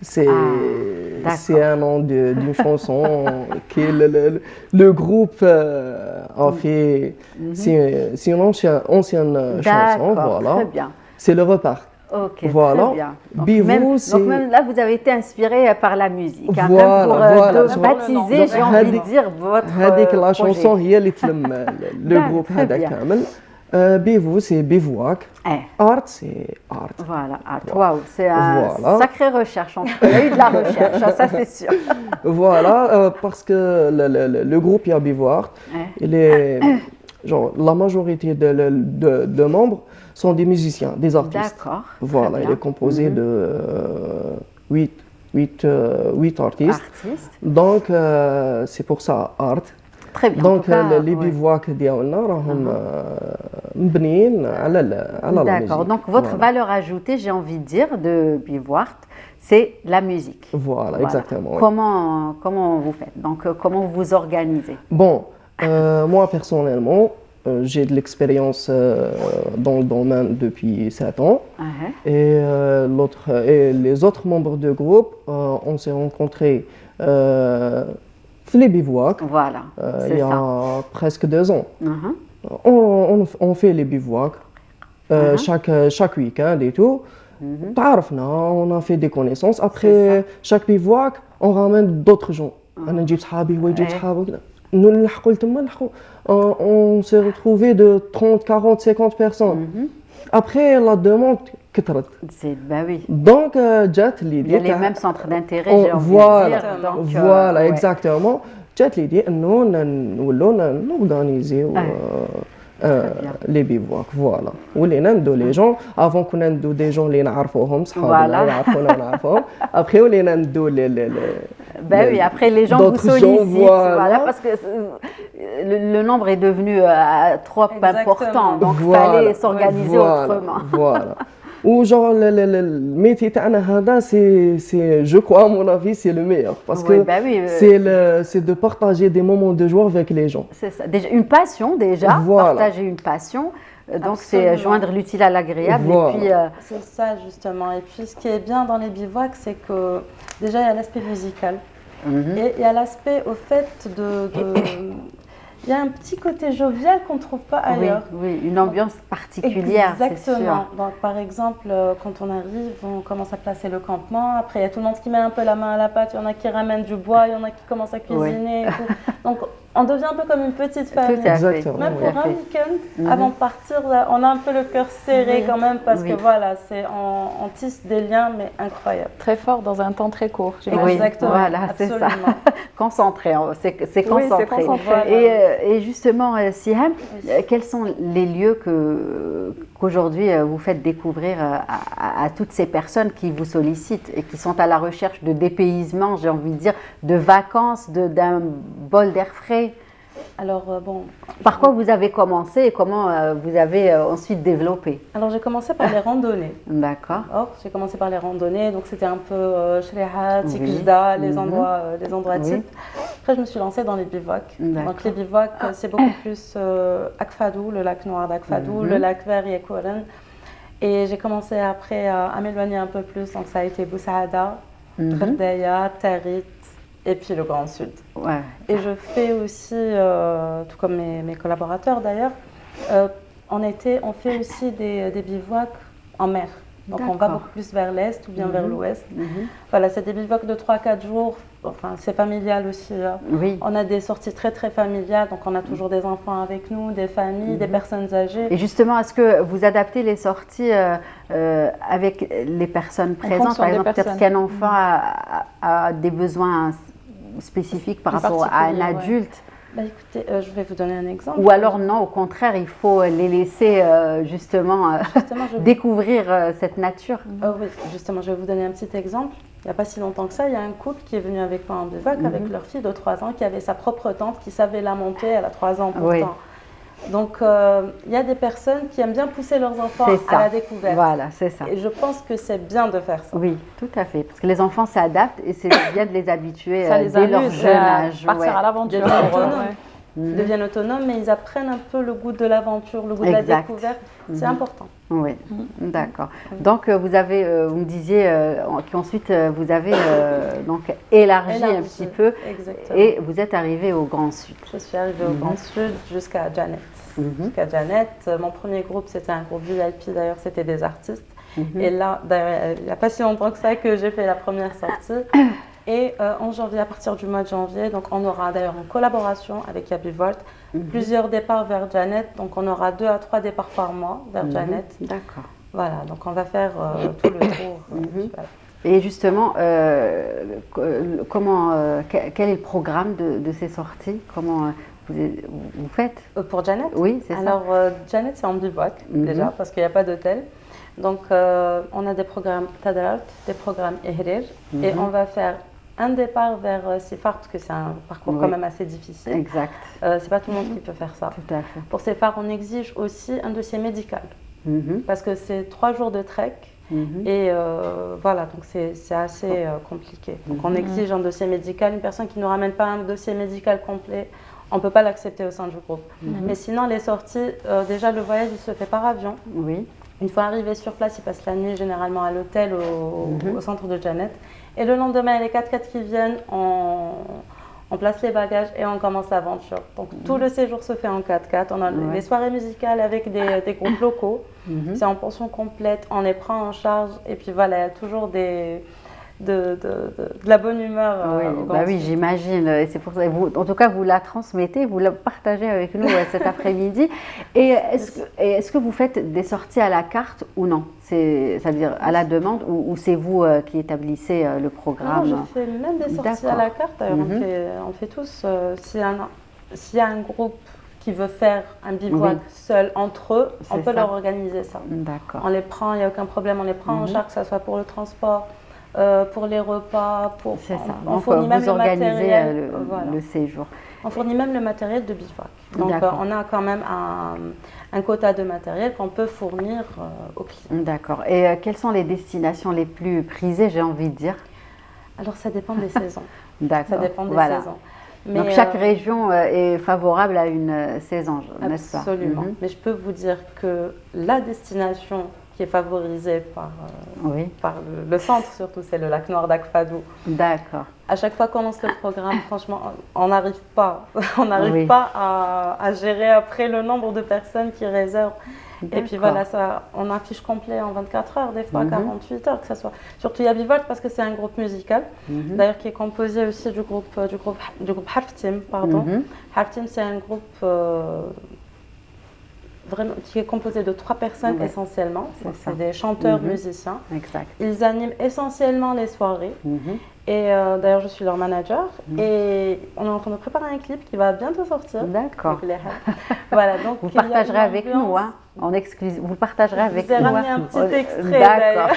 C'est un nom d'une chanson que le groupe a fait. C'est une ancienne chanson. Voilà. Très bien. C'est le repas. Ok, voilà. très bien. Donc même là, vous avez été inspiré par la musique. Voilà, même pour baptiser, j'ai envie de dire, votre projet. La chanson, le groupe Hada Kamel. Bivou, c'est bivouac. Art, c'est art. Voilà, art. Waouh, c'est une sacrée recherche. En tout cas, il y a eu de la recherche, ça c'est sûr. Voilà, parce que le groupe Yaha Bivou Art, il est, genre, la majorité de membres sont des musiciens, des artistes. D'accord. Voilà, il est composé de 8 artistes. Donc, c'est pour ça, art. Très bien. Donc, les bivouacs ديالنا راهم مبنيين على la musique. D'accord. Donc, votre valeur ajoutée, j'ai envie de dire, de Bivouac, c'est la musique. Voilà. Exactement. Oui. Comment vous faites? Donc, comment vous vous organisez? Bon, moi personnellement, j'ai de l'expérience dans le domaine depuis 7 ans. Et les autres membres du groupe, on s'est rencontrés les bivouacs, voilà, il y a presque 2 ans. On fait les bivouacs chaque week-end et tout. On a fait des connaissances. Après chaque bivouac, on ramène d'autres gens. On s'est retrouvé de 30, 40, 50 personnes. Après, la demande bah oui. Donc, il y a les mêmes centres d'intérêt, j'ai envie de dire. Donc, voilà, exactement. جات l'idée انه نورغانيزيو لي بيفواك فوالا ولينا ندو لي جون افون كنا ندو دي جون اللي نعرفوهم صحابنا يعرفونا نعرفوهم ابخي ولينا ندو Ben oui, après les gens vous sollicitent, voilà, parce que le nombre est devenu trop important, donc il fallait s'organiser autrement. Voilà. Ou genre le métier تاعنا هذا c'est je crois à mon avis c'est le meilleur parce que c'est de partager des moments de joie avec les gens. C'est ça, déjà une passion déjà, partager une passion. Donc c'est joindre l'utile à l'agréable et puis c'est ça justement. Et puis ce qui est bien dans les bivouacs, c'est que déjà il y a l'aspect musical et il y a l'aspect au fait il y a un petit côté jovial qu'on ne trouve pas ailleurs. Oui, une ambiance particulière, c'est sûr. Exactement. Donc, par exemple, quand on arrive, on commence à placer le campement. Après, il y a tout le monde qui met un peu la main à la pâte. Il y en a qui ramènent du bois, il y en a qui commencent à cuisiner. Et tout. Donc, on devient un peu comme une petite famille. Exactement. Même pour un week-end, avant de partir, on a un peu le cœur serré quand même parce que voilà, on tisse des liens, mais incroyables. Très fort dans un temps très court. Exactement. Voilà, c'est ça. Concentré, c'est concentré. Et justement, Siham, quels sont les lieux qu'aujourd'hui vous faites découvrir à toutes ces personnes qui vous sollicitent et qui sont à la recherche de dépaysement, j'ai envie de dire, de vacances, d'un bol d'air frais? Alors, par quoi vous avez commencé et comment vous avez ensuite développé? Alors, j'ai commencé par les randonnées. D'accord. J'ai commencé par les randonnées, donc c'était un peu Shreha, Tikjda, les endroits types. Après, je me suis lancée dans les bivouacs. Donc, les bivouacs, c'est beaucoup plus Akfadou, le lac noir d'Akfadou, le lac vert Yekouren. Et j'ai commencé après à m'éloigner un peu plus, donc ça a été Boussaada, Kherdaya, Tarit, et puis le Grand Sud. Et je fais aussi, tout comme mes collaborateurs d'ailleurs, en été, on fait aussi des bivouacs en mer. Donc on va beaucoup plus vers l'est ou bien vers l'ouest. Voilà, c'est des bivouacs de 3-4 jours. Enfin, c'est familial aussi. On a des sorties très très familiales, donc on a toujours des enfants avec nous, des familles, des personnes âgées. Et justement, est-ce que vous adaptez les sorties avec les personnes présentes? Par exemple, peut-être qu'un enfant a des besoins spécifiques par rapport à un adulte. Écoutez, je vais vous donner un exemple. Ou alors non, au contraire, il faut les laisser justement découvrir cette nature. Oui, justement, je vais vous donner un petit exemple. Il n'y a pas si longtemps que ça, il y a un couple qui est venu avec moi en bivouac avec leur fille de 3 ans qui avait sa propre tente, qui savait la monter, elle a 3 ans pourtant. Donc, il y a des personnes qui aiment bien pousser leurs enfants à la découverte. Voilà, c'est ça. Et je pense que c'est bien de faire ça. Oui, tout à fait. Parce que les enfants s'adaptent et c'est bien de les habituer dès leur jeune âge. Partir à l'aventure. Ils deviennent autonomes, mais ils apprennent un peu le goût de l'aventure, le goût de la découverte. C'est important. Oui, d'accord. Donc, vous me disiez qu'ensuite, vous avez donc élargi un petit peu. Exactement. Et vous êtes arrivé au Grand Sud. Je suis arrivée au Grand Sud jusqu'à Janet. Jusqu'à Janet. Mon premier groupe, c'était un groupe VIP, d'ailleurs, c'était des artistes. Et là, il n'y a pas si longtemps que ça que j'ai fait la première sortie. Et en janvier, à partir du mois de janvier, donc on aura d'ailleurs une collaboration avec Yabi Volt, plusieurs départs vers Janet. Donc on aura 2 à 3 départs par mois vers Janet. D'accord. Voilà, donc on va faire tout le tour. Et justement, quel est le programme de ces sorties? Comment vous faites? Pour Janet? Oui, c'est ça. Alors, Janet, c'est en bivouac, déjà, parce qu'il n'y a pas d'hôtel. Donc, on a des programmes Tadart, des programmes Ihrir, et on va faire un départ vers Sifar, parce que c'est un parcours quand même assez difficile. Exact. C'est pas tout le monde qui peut faire ça. Tout à fait. Pour Sifar, on exige aussi un dossier médical, parce que c'est 3 jours de trek. Et voilà, donc c'est assez compliqué. Donc on exige un dossier médical. Une personne qui ne nous ramène pas un dossier médical complet, on ne peut pas l'accepter au sein du groupe. Mais sinon, les sorties, déjà le voyage, il se fait par avion. Oui. Une fois arrivé sur place, il passe la nuit généralement à l'hôtel au centre de Janet. Et le lendemain, les 4x4 qui viennent, on place les bagages et on commence l'aventure. Donc tout le séjour se fait en 4x4. On a les soirées musicales avec des groupes locaux. C'est en pension complète, on les prend en charge. Et puis voilà, il y a toujours de la bonne humeur. Oui, j'imagine. Et c'est pour ça. En tout cas, vous la transmettez, vous la partagez avec nous cet après-midi. Et est-ce que vous faites des sorties à la carte ou non? C'est-à-dire à la demande ou c'est vous qui établissez le programme? Non, je fais même des sorties à la carte. D'ailleurs, on fait tous. S'il y a un groupe qui veut faire un bivouac seul entre eux, on peut leur organiser ça. D'accord. On les prend, il n'y a aucun problème, on les prend en charge, que ce soit pour le transport, pour les repas, on fournit même le matériel. Le séjour. On fournit même le matériel de bivouac. Donc on a quand même un quota de matériel qu'on peut fournir aux clients. D'accord. Et quelles sont les destinations les plus prisées, j'ai envie de dire? Alors ça dépend des saisons. D'accord. Ça dépend des saisons. Mais donc chaque région est favorable à une saison, n'est-ce pas? Absolument. Mais je peux vous dire que la destination qui est favorisée par le centre, surtout, c'est le lac noir d'Akfadou. D'accord. À chaque fois qu'on lance le programme, franchement, on n'arrive pas à gérer après le nombre de personnes qui réservent. Et puis voilà, on affiche complet en 24 heures, des fois 48 heures, que ce soit. Surtout Yabi Volt parce que c'est un groupe musical, d'ailleurs qui est composé aussi du groupe Harftim, pardon. Harftim, c'est un groupe vraiment qui est composé de 3 personnes essentiellement. C'est des chanteurs, musiciens. Exact. Ils animent essentiellement les soirées. Et d'ailleurs, je suis leur manager. Et on est en train de préparer un clip qui va bientôt sortir. D'accord. Voilà, donc vous partagerez avec nous, hein, en exclusif. Vous partagerez avec nous. Vous avez ramené un petit extrait. D'accord.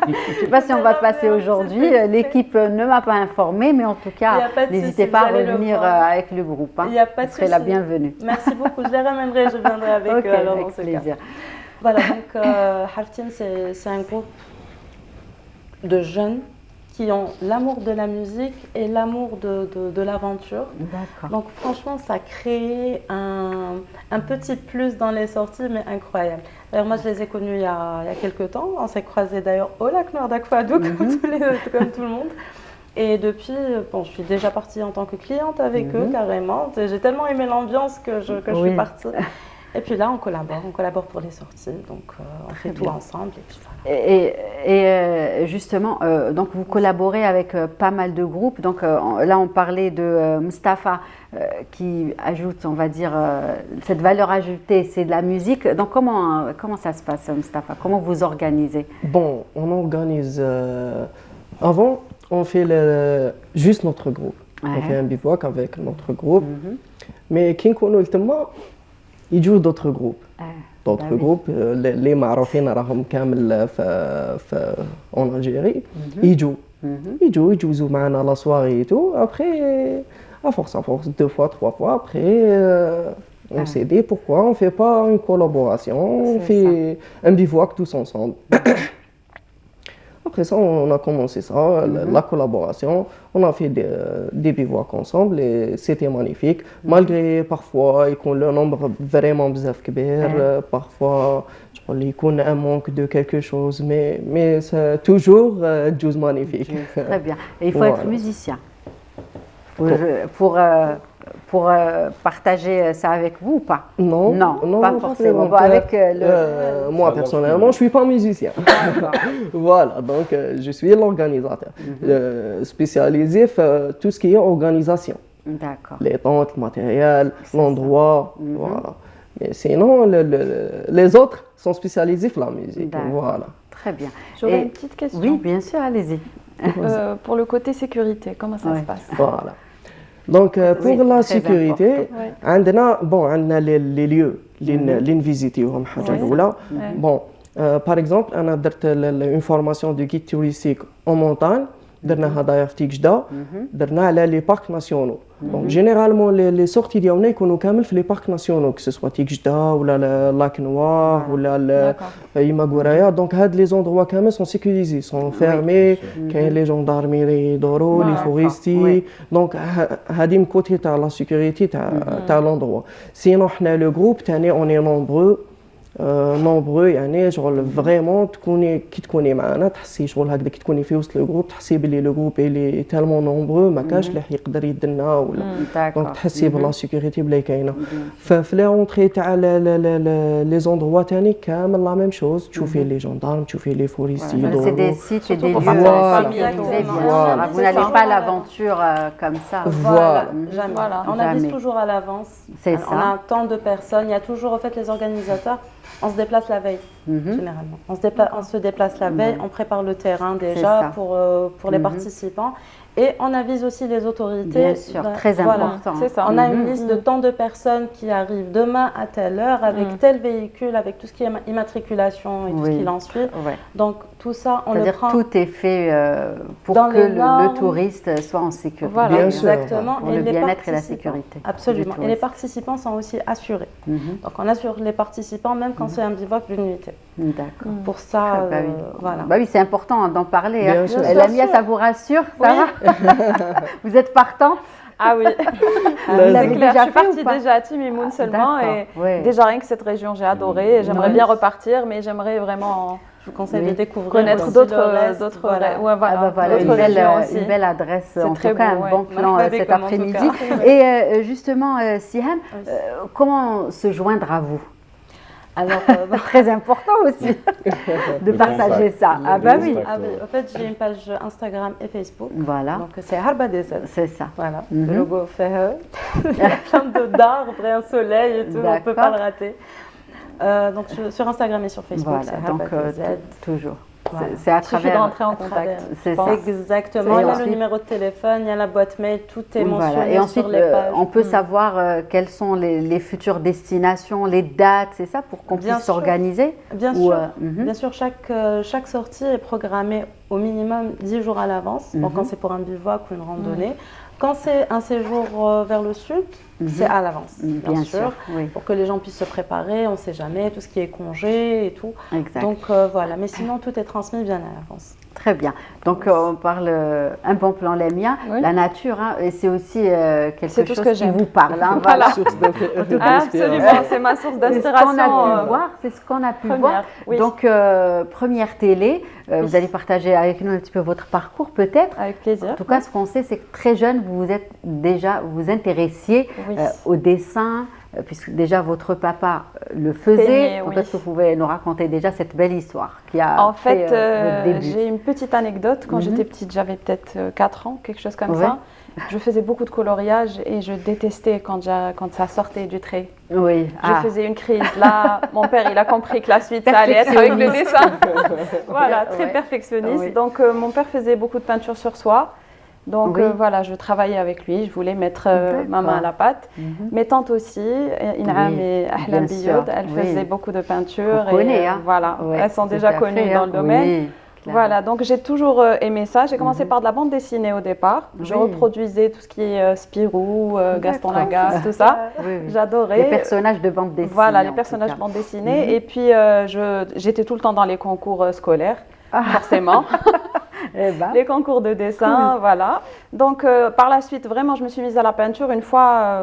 Je ne sais pas si on va passer aujourd'hui. L'équipe ne m'a pas informée, mais en tout cas, n'hésitez pas à revenir avec le groupe. Hein. Vous serez la bienvenue. Merci beaucoup. Je les ramènerai. Je viendrai avec eux alors dans ce plaisir. Cas. Voilà, donc Harftim, c'est un groupe de jeunes qui ont l'amour de la musique et l'amour de l'aventure. Donc franchement, ça crée un petit plus dans les sorties, mais incroyable. D'ailleurs, moi, je les ai connus il y a quelques temps. On s'est croisés d'ailleurs au lac noir d'Akfadou, comme tout le monde. Et depuis, je suis déjà partie en tant que cliente avec eux, carrément. J'ai tellement aimé l'ambiance que je suis partie. Et puis là, on collabore pour les sorties, donc on fait tout ensemble. Et, puis voilà. Et justement, donc vous collaborez avec pas mal de groupes. Donc là, on parlait de Mustapha qui ajoute, on va dire, cette valeur ajoutée, c'est de la musique. Donc comment ça se passe, Mustapha? Comment vous organisez? Bon, on organise. Avant, on fait juste notre groupe. On fait un bivouac avec notre groupe. Mais Kinkono ultimement, ils jouent d'autres groupes. D'autres groupes, les معروفين راهم كامل en Algérie, ils jouent معنا la soirée et tout. Après, à force, 2 fois, 3 fois, après, on s'est dit pourquoi on ne fait pas une collaboration, on fait un bivouac tous ensemble. Après ça, on a commencé ça, la collaboration. On a fait des bivouacs ensemble et c'était magnifique. Malgré parfois, le nombre vraiment bzaf kbir, parfois, il y a un manque de quelque chose, mais c'est toujours magnifique. Très bien. Et il faut être musicien pour pour partager ça avec vous ou pas? Non, pas forcément. Bon, avec moi, personnellement, je ne suis pas musicien. Voilà, donc je suis l'organisateur, spécialisé dans tout ce qui est organisation. D'accord. Les tentes, le matériel, l'endroit, voilà. Mais sinon, les autres sont spécialisés dans la musique. Voilà. Très bien. J'aurais une petite question. Oui, bien sûr, allez-y. Pour le côté sécurité, comment ça se passe? Voilà. Donc, pour la sécurité, on a les lieux, les visités. Bon, par exemple, on a une formation de guide touristique en montagne. درناها داير في تيجدا درنا على لي بارك ناسيونو دونك جينيرالمون لي سورتي ديالنا يكونوا كامل في لي بارك ناسيونو كو سوا تيجدا ولا لاك نوار ولا يماغورايا دونك هاد لي زوندروا كامل سون سيكوريزي سون فيرمي كاين لي جوندارمي اللي يدوروا لي فوريستي دونك هادي من كوتي تاع لا سيكوريتي تاع لوندروا سينو حنا لو جروب تاني اوني نومبرو يعني شغل فريمون كي تكوني معنا تحسي شغل هكذا كي تكوني في وسط لو جروب تحسي بلي لو جروب اللي تالمون نومبرو ما كاش اللي يقدر يدنا ولا دونك تحسي بلا سيكوريتي بلي كاينه ففي لي رونطري تاع لي زوندروا تاني كامل لا ميم شوز تشوفي لي جوندارم تشوفي لي فوريستي c'est des sites et des lieux sécurisés bien sûr. Vous n'allez pas à l'aventure comme ça. Voilà. On avise toujours à l'avance. On a tant de personnes, il y a toujours en fait les organisateurs. On se déplace la veille, généralement. On se déplace la veille, on prépare le terrain déjà pour les participants. Et on avise aussi les autorités. Bien sûr, très important. C'est ça. On a une liste de tant de personnes qui arrivent demain à telle heure avec tel véhicule, avec tout ce qui est immatriculation et tout ce qui l'ensuit. Donc tout ça, on le prend. Tout est fait pour que le touriste soit en sécurité. Voilà, exactement. Pour le bien-être et la sécurité. Absolument. Et les participants sont aussi assurés. Donc on assure les participants même quand c'est un bivouac d'une nuitée. D'accord. Pour ça, voilà. Bah oui, c'est important d'en parler. Lamia, ça vous rassure, ça va? Vous êtes partante? Ah oui, c'est clair, je suis partie déjà à Timimoun seulement et déjà rien que cette région j'ai adoré, j'aimerais bien repartir mais j'aimerais vraiment, je vous conseille de découvrir, connaître d'autres régions aussi. Une belle adresse, en tout cas un bon plan cet après-midi. Et justement, Siham, comment se joindre à vous? Alors, très important aussi de partager ça. Ah bah oui. En fait, j'ai une page Instagram et Facebook. Voilà. Donc c'est Harba Desel. C'est ça. Voilà. Le logo fait il y a plein d'arbres et un soleil et tout. On ne peut pas le rater. Donc sur Instagram et sur Facebook, voilà. c'est Harba Desel. Toujours. Voilà. C'est à travers. Il suffit d'entrer en contact. C'est ça. Exactement. Il y a le numéro de téléphone, il y a la boîte mail, tout est mentionné. Et ensuite, sur les pages. on peut savoir quelles sont les futures destinations, les dates, c'est ça, pour qu'on puisse s'organiser. Bien sûr. Bien sûr, chaque sortie est programmée au minimum 10 jours à l'avance. Donc quand c'est pour un bivouac ou une randonnée. Quand c'est un séjour vers le sud, c'est à l'avance, bien sûr, pour que les gens puissent se préparer, on ne sait jamais, tout ce qui est congé et tout. Exact. Donc voilà, mais sinon tout est transmis bien à l'avance. Très bien. Donc on parle un bon plan Lamia, la nature, hein, et c'est aussi quelque chose qui vous parle. Hein, voilà. Absolument, c'est ma source d'inspiration. C'est ce qu'on a pu voir. Oui. Donc première télé, vous allez partager avec nous un petit peu votre parcours peut-être. Avec plaisir. En tout cas, ce qu'on sait, c'est que très jeune, vous vous intéressiez au dessin, puisque déjà votre papa le faisait. Peut-être que vous pouvez nous raconter déjà cette belle histoire qui a fait votre début. J'ai une petite anecdote. Quand j'étais petite, j'avais peut-être 4 ans, quelque chose comme ça. Je faisais beaucoup de coloriage et je détestais quand ça sortait du trait. Oui. Je faisais une crise. Là, mon père, il a compris que la suite, ça allait être avec le dessin. Voilà, très perfectionniste. Donc, mon père faisait beaucoup de peinture sur soie. Donc voilà, je travaillais avec lui, je voulais mettre ma main à la pâte. Mes tantes aussi, Inam et Ahlam Biyoud, elles faisaient beaucoup de peinture. Voilà, elles sont déjà connues dans le domaine. Voilà, donc j'ai toujours aimé ça. J'ai commencé par de la bande dessinée au départ. Je reproduisais tout ce qui est Spirou, Gaston Lagaffe, tout ça. J'adorais. Les personnages de bande dessinée. Voilà, les personnages de bande dessinée. Et puis j'étais tout le temps dans les concours scolaires, forcément. Les concours de dessin, voilà. Donc par la suite, vraiment, je me suis mise à la peinture une fois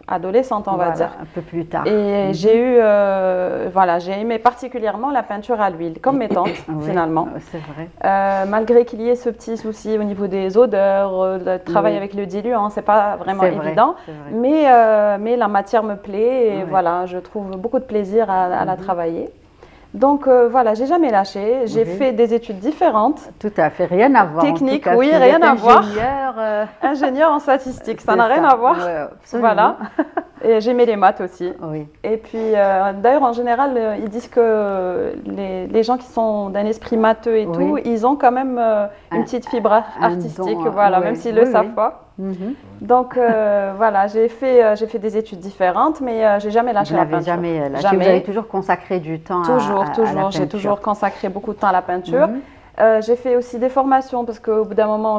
adolescente, on va dire. Un peu plus tard. Et j'ai eu, voilà, j'ai aimé particulièrement la peinture à l'huile, comme mes tantes, finalement. C'est vrai. Malgré qu'il y ait ce petit souci au niveau des odeurs, le travail avec le diluant, c'est pas vraiment évident. Mais la matière me plaît et voilà, je trouve beaucoup de plaisir à la travailler. Donc voilà, j'ai jamais lâché. J'ai fait des études différentes. Tout à fait, rien à voir. Technique, oui, rien à voir. Ingénieur en statistique, ça n'a rien à voir. Voilà. Et j'aimais les maths aussi. Oui. Et puis, d'ailleurs, en général, ils disent que les gens qui sont d'un esprit matheux et tout, ils ont quand même une petite fibre artistique, voilà, même s'ils ne le savent pas. Donc voilà, j'ai fait des études différentes, mais j'ai jamais lâché la peinture. Jamais lâché. Vous avez toujours consacré du temps à la peinture. J'ai toujours consacré beaucoup de temps à la peinture. J'ai fait aussi des formations parce qu'au bout d'un moment,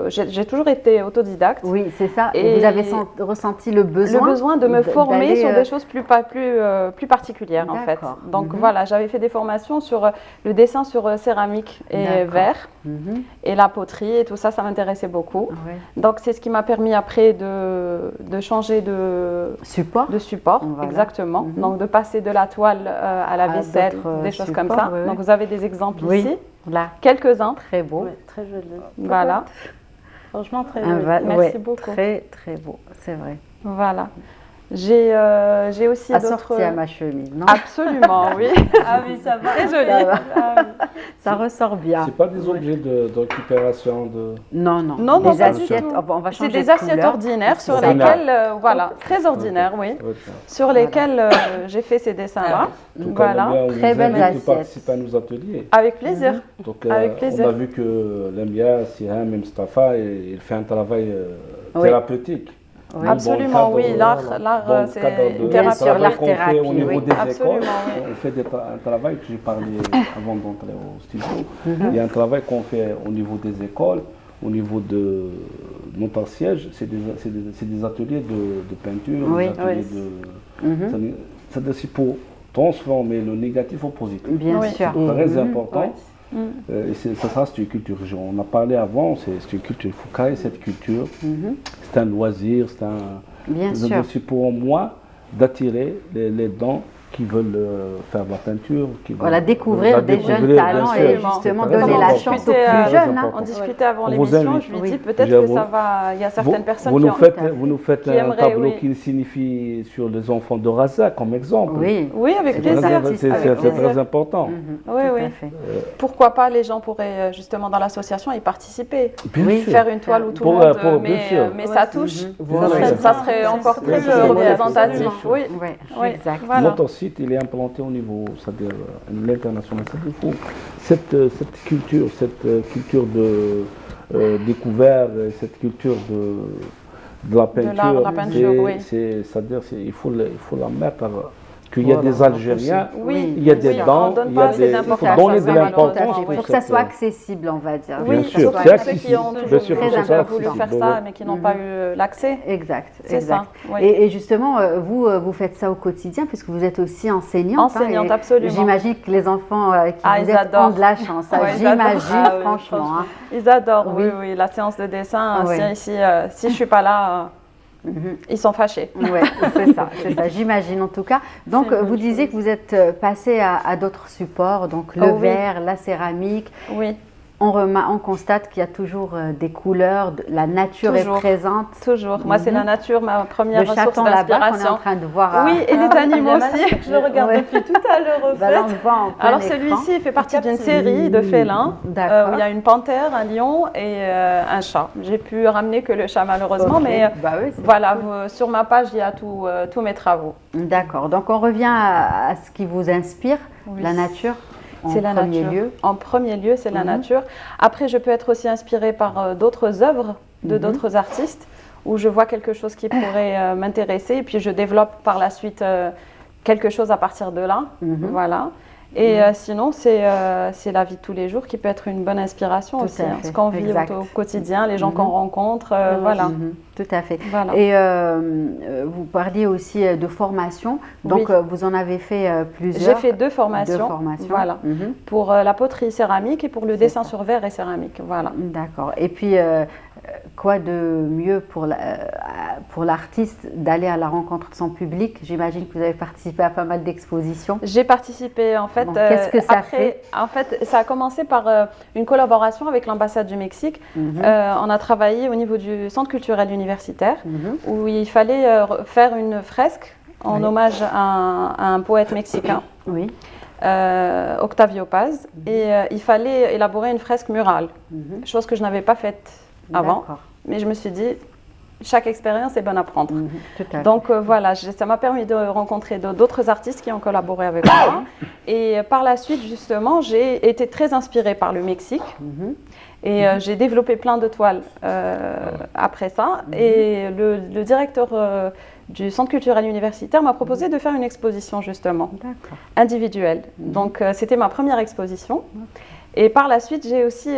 j'ai toujours été autodidacte. Oui, c'est ça. Et vous avez ressenti le besoin de me former sur des choses plus particulières, en fait. Donc voilà, j'avais fait des formations sur le dessin sur céramique et verre et la poterie et tout ça, ça m'intéressait beaucoup. Donc c'est ce qui m'a permis après de changer de support. Voilà. Exactement. Donc de passer de la toile à la vaisselle, des choses comme ça. Donc vous avez des exemples ici. Là. Quelques-uns. Très beau. Oui, très joli. Voilà. Franchement, très joli. Merci beaucoup. Très, très beau, c'est vrai. Voilà. J'ai aussi d'autres... Assorti à ma chemise, non? Absolument, oui. Ah oui, ça va. Très joli. Ça ressort bien. C'est pas des objets de récupération de... Non, des assiettes. On va changer c'est des assiettes ordinaires sur lesquelles, voilà, très ordinaires, oui, sur lesquelles j'ai fait ces dessins-là. Voilà. Très belles assiettes. Participer à nos ateliers. Avec plaisir. Donc, avec plaisir. On a vu que Lamia, Siham et Mustafa, il fait un travail thérapeutique. Oui. Absolument, oui. L'art, c'est une thérapie. Sur l'art thérapie, au niveau des écoles, oui. on fait un travail que j'ai parlé avant d'entrer au studio. Il y a un travail qu'on fait au niveau des écoles, au niveau de notre siège. C'est des ateliers de peinture, des ateliers de... C'est pour transformer le négatif au positif. Bien sûr. C'est très important. Et ça, c'est une culture. On a parlé avant, c'est une culture. Il faut créer cette culture. C'est un loisir, c'est aussi pour moi d'attirer les dents qui veulent faire de la peinture. Découvrir des jeunes talents et justement donner la chance aux plus jeunes. On discutait avant l'émission, je lui dis peut-être que ça va. Il y a certaines personnes qui vous nous faites un tableau qui signifie sur les enfants de Raza comme exemple. Oui, avec plaisir. C'est très important. Oui. Pourquoi pas, les gens pourraient justement dans l'association y participer. Faire une toile où tout le monde, mais ça touche. Ça serait encore plus représentatif. Oui, exact. Notre site, il est implanté au niveau, c'est-à-dire l'international. Il faut cette culture de découverte, cette culture de la peinture. C'est-à-dire il faut la mettre. Qu'il y a des Algériens, il y a des dents, il faut donner de l'importance. Il faut que ça soit accessible, on va dire. Bien sûr, c'est accessible. Ceux qui ont toujours voulu faire ça, mais qui n'ont pas eu l'accès. Exact. C'est ça. Et justement, vous faites ça au quotidien, puisque vous êtes aussi enseignante. Enseignante, absolument. J'imagine que les enfants qui vous êtes ont de la chance. J'imagine, franchement. Ils adorent, oui. La séance de dessin, si je ne suis pas là... Ils sont fâchés. Oui, c'est ça, j'imagine en tout cas. Donc, vous disiez que vous êtes passé à d'autres supports, donc le verre, la céramique. Oui. On constate qu'il y a toujours des couleurs, la nature est présente. Toujours. Moi, c'est la nature, ma première source d'inspiration. Le chaton là-bas qu'on est en train de voir. Oui, et les animaux aussi. Je le regarde depuis tout à l'heure. Alors, celui-ci, il fait partie d'une série de félins où il y a une panthère, un lion et un chat. J'ai pu ramener que le chat, malheureusement, mais voilà, sur ma page, il y a tous mes travaux. D'accord. Donc, on revient à ce qui vous inspire, la nature. C'est la nature. En premier lieu, c'est la nature. Après, je peux être aussi inspirée par d'autres œuvres de d'autres artistes où je vois quelque chose qui pourrait m'intéresser et puis je développe par la suite quelque chose à partir de là. Voilà. Et sinon, c'est la vie de tous les jours qui peut être une bonne inspiration aussi. Ce qu'on vit au quotidien, les gens qu'on rencontre, voilà. Tout à fait. Voilà. Et vous parliez aussi de formation. Donc, vous en avez fait plusieurs. J'ai fait deux formations. Voilà. Pour la poterie céramique et pour le dessin sur verre et céramique. Voilà. D'accord. Et puis, quoi de mieux pour l'artiste d'aller à la rencontre de son public? J'imagine que vous avez participé à pas mal d'expositions. J'ai participé en fait. Bon, qu'est-ce que ça fait? En fait, ça a commencé par une collaboration avec l'ambassade du Mexique. On a travaillé au niveau du centre culturel universitaire où il fallait faire une fresque en hommage à un poète mexicain. Oui. Octavio Paz, et il fallait élaborer une fresque murale, chose que je n'avais pas faite avant, mais je me suis dit, chaque expérience est bonne à prendre. Donc voilà, ça m'a permis de rencontrer d'autres artistes qui ont collaboré avec moi, et par la suite, justement, j'ai été très inspirée par le Mexique, et j'ai développé plein de toiles après ça, et le directeur du centre culturel universitaire m'a proposé de faire une exposition justement, individuelle. Donc c'était ma première exposition. Et par la suite, j'ai aussi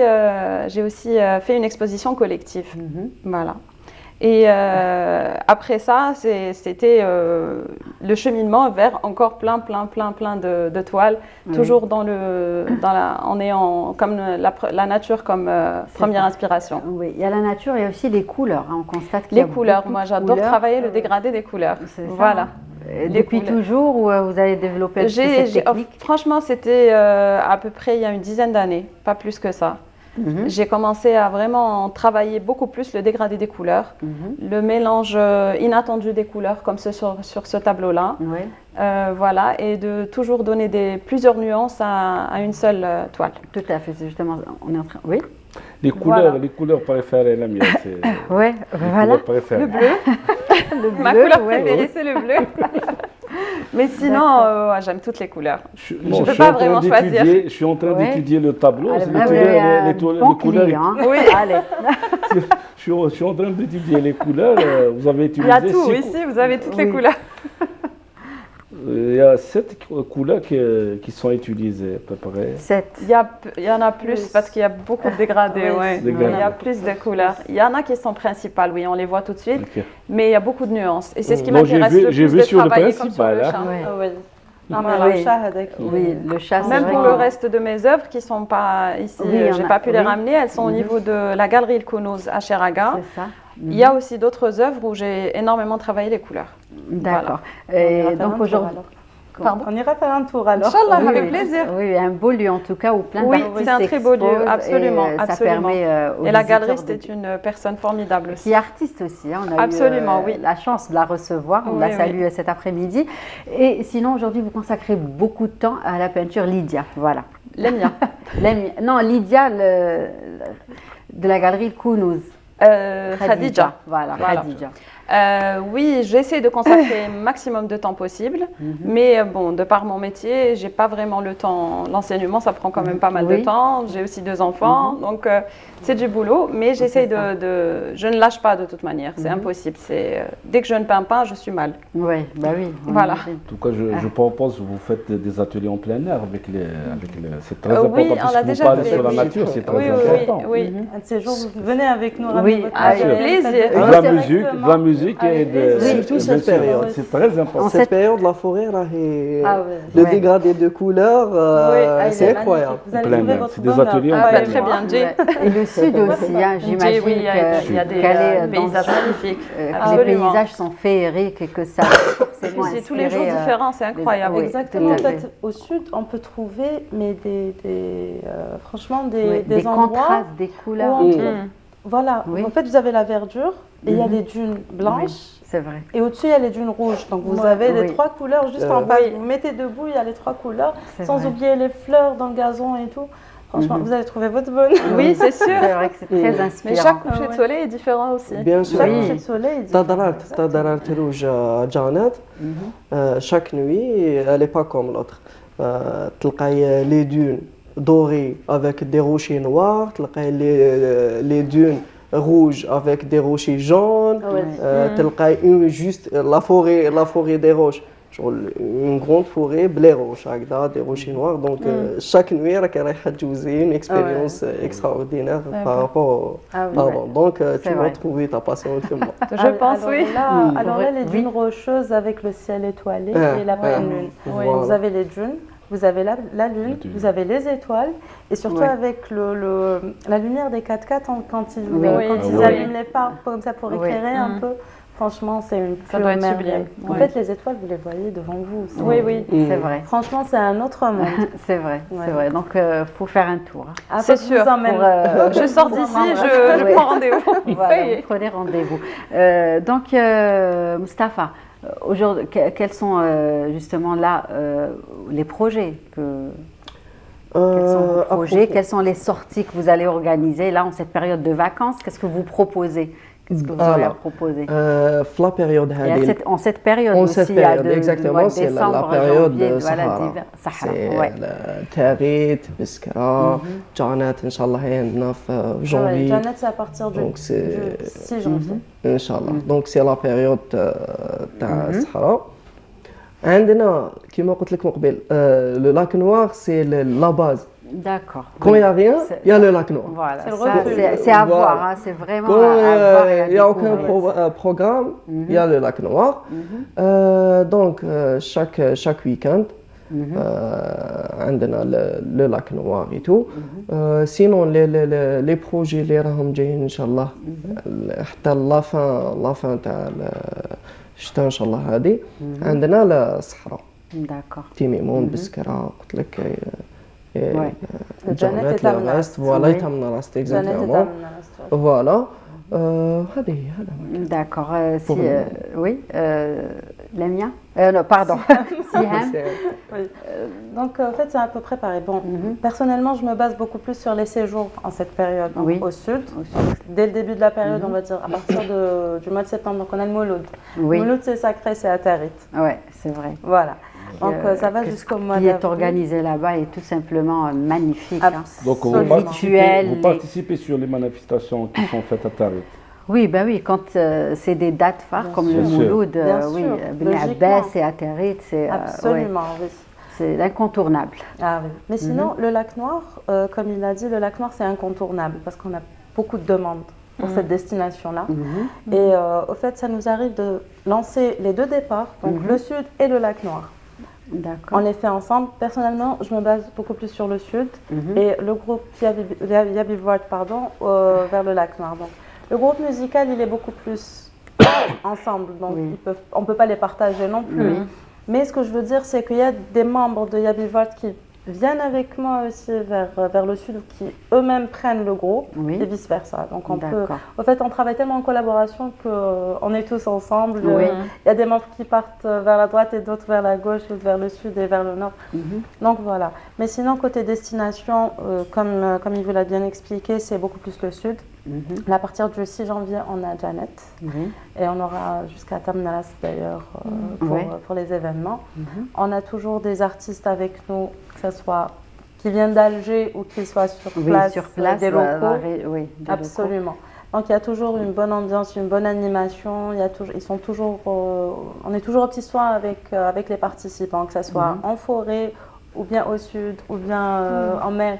fait une exposition collective. Voilà. Et après ça, c'était le cheminement vers encore plein de toiles, toujours en ayant comme la nature comme première inspiration. Oui, il y a la nature et aussi les couleurs. On constate qu'il y a les couleurs. Moi, j'adore travailler le dégradé des couleurs. Voilà. Depuis toujours ou vous avez développé cette technique? Franchement, c'était à peu près il y a une dizaine d'années, pas plus que ça. J'ai commencé à vraiment travailler beaucoup plus le dégradé des couleurs, le mélange inattendu des couleurs comme sur ce tableau-là. Voilà, et de toujours donner plusieurs nuances à une seule toile. Tout à fait, c'est justement, on est en train... Oui. Les couleurs préférées, la mienne, c'est... Oui, voilà. Le bleu. Ma couleur préférée, c'est le bleu. Mais sinon, j'aime toutes les couleurs. Je ne peux pas vraiment choisir. Je suis en train d'étudier le tableau. Les couleurs. Oui, allez. Je suis en train d'étudier les couleurs. Vous avez utilisé... Il y a tout ici, vous avez toutes les couleurs. Il y a 7 couleurs qui sont utilisées à peu près. 7. Il y en a plus parce qu'il y a beaucoup de dégradés. Il y a plus de couleurs. Il y en a qui sont principales, oui, on les voit tout de suite. Mais il y a beaucoup de nuances. Et c'est ce qui m'intéresse le plus de travailler comme sur le chat. Oui, le chat. Même pour le reste de mes œuvres qui ne sont pas ici, je n'ai pas pu les ramener, elles sont au niveau de la galerie El Kounouz à Cheraga. C'est ça. Il y a aussi d'autres œuvres où j'ai énormément travaillé les couleurs. D'accord. Et donc aujourd'hui, on ira faire un tour alors. Inch'Allah, avec plaisir. Oui, un beau lieu en tout cas où plein d'artistes c'est un très beau lieu, absolument. Ça permet et la galerie, c'était une personne formidable aussi. Qui est artiste aussi. On a eu la chance de la recevoir. On la salue cet après-midi. Et sinon, aujourd'hui, vous consacrez beaucoup de temps à la peinture Lydia. Voilà. Lemia. Non, Lydia de la galerie El Kounouz. Khadija. Voilà. Khadija. Oui, j'essaie de consacrer un maximum de temps possible, mais bon, de par mon métier, j'ai pas vraiment le temps. L'enseignement, ça prend quand même pas mal de temps. J'ai aussi 2 enfants, donc c'est du boulot, mais j'essaie je ne lâche pas de toute manière. C'est impossible. Dès que je ne peins pas, je suis mal. Oui, bah oui. Voilà. En tout cas, je propose que vous faites des ateliers en plein air avec c'est très important on l'a déjà parlez fait. sur la nature, c'est très important. Oui. Un de ces jours, vous venez avec nous. Oui, avec plaisir. De la musique et de... Surtout cette période. C'est très important. Cette période, la forêt, le dégradé de couleurs, c'est incroyable. Vous allez trouver votre c'est des ateliers en plein très bien, Jay. Et le sud aussi, j'imagine qu'il y a des paysages magnifiques. Les paysages sont féeriques et que ça forcément c'est tous les jours différents, c'est incroyable. Exactement. En fait, au sud, on peut trouver franchement des endroits contrastes, des couleurs. Voilà, en fait vous avez la verdure et il y a des dunes blanches. C'est vrai. Et au-dessus il y a les dunes rouges. Donc vous avez les 3 couleurs juste en face. Vous mettez debout, il y a les 3 couleurs, sans oublier les fleurs dans le gazon et tout. Franchement, vous allez trouver votre bonne. Oui, c'est sûr. C'est vrai que c'est très inspirant. Mais chaque coucher de soleil est différent aussi. Bien sûr. Chaque coucher de soleil est différent. Tadarat rouge à Janet, chaque nuit, elle n'est pas comme l'autre. تلقاي les dunes dorées avec des rochers noirs, تلقاي les dunes rouges avec des rochers jaunes, تلقاي juste la forêt des roches. Une grande forêt blé roche avec des rochers noirs. Donc chaque nuit, c'est une expérience extraordinaire par rapport à avant. Donc tu vas trouver ta passion autrement. Je pense, oui. Alors là, les dunes rocheuses avec le ciel étoilé et la pleine lune. Vous avez les dunes vous avez la lune, vous avez les étoiles, et surtout avec la lumière des 4x4 quand ils allument les phares comme ça pour éclairer un peu. Franchement, c'est une ça doit être sublime. En fait, les étoiles, vous les voyez devant vous. Oui, c'est vrai. Franchement, c'est un autre monde. C'est vrai, c'est vrai. Donc, faut faire un tour. C'est sûr. Je sors d'ici, je prends rendez-vous. Voilà, vous prenez rendez-vous. Donc, Mustapha, aujourd'hui, quels sont justement là les projets quels sont vos projets, quelles sont les sorties que vous allez organiser là en cette période de vacances? Qu'est-ce que vous proposez? Qu'est-ce que vous aurez à proposer? La période en cette période aussi, il y a exactement, c'est la période de Sahara. C'est le Tarit, Biskra, Janat, Inch'Allah, en janvier. Janat, c'est à partir du 6 janvier. Inch'Allah. Donc, c'est la période de Sahara. عندنا كما قلت لك من قبل le lac noir c'est la base. D'accord. Quand il n'y a rien, il y a le lac noir. Voilà, c'est à voir, hein, c'est vraiment à voir. Il n'y a aucun programme, il y a le lac noir. Donc, chaque week-end, عندنا le lac noir et tout. Sinon, les projets اللي راهم جايين إن شاء الله حتى la fin تاع الشتاء إن شاء الله هذه عندنا الصحراء. D'accord. تيميمون بسكرة قلت لك. Janat le reste, voilà, il reste exactement. Voilà. D'accord. Oui. Lamia non, pardon. Siham. Donc, en fait, c'est à peu près pareil. Bon, personnellement, je me base beaucoup plus sur les séjours en cette période, donc au sud. Dès le début de la période, on va dire, à partir du mois de septembre, donc on a le Mouloud. Le Mouloud, c'est sacré, c'est à Tarit. Oui, c'est vrai. Voilà. Donc, ça va jusqu'au mois d'avril. Ce qui est organisé là-bas est tout simplement magnifique. Donc, vous participez sur les manifestations qui sont faites à Tarit. Oui, ben oui, quand c'est des dates phares comme le Mouloud, oui, Ben Abbas et à Tarit, c'est absolument, oui. C'est incontournable. Ah oui. Mais sinon, le lac Noir, comme il a dit, le lac Noir c'est incontournable parce qu'on a beaucoup de demandes pour cette destination-là. Et au fait, ça nous arrive de lancer les deux départs, donc le sud et le lac Noir. On les fait ensemble. Personnellement, je me base beaucoup plus sur le sud et le groupe Yabi Void, vers le lac Noir. Donc, le groupe musical, il est beaucoup plus ensemble, donc on ne peut pas les partager non plus. Mais ce que je veux dire, c'est qu'il y a des membres de Yabi Void qui viennent avec moi aussi vers le sud, qui eux-mêmes prennent le groupe et vice-versa. Donc on peut, au fait, on travaille tellement en collaboration qu'on est tous ensemble. Il y a des membres qui partent vers la droite et d'autres vers la gauche, d'autres vers le sud et vers le nord. Donc voilà. Mais sinon, côté destination, comme il vous l'a bien expliqué, c'est beaucoup plus le sud. À partir du 6 janvier, on a Janet et on aura jusqu'à Tamnalas d'ailleurs pour les événements. On a toujours des artistes avec nous, que ce soit qui viennent d'Alger ou qui soient sur place des locaux. Absolument. Donc il y a toujours une bonne ambiance, une bonne animation. Ils sont toujours, on est toujours au petit soin avec les participants, que ce soit en forêt ou bien au sud ou bien en mer.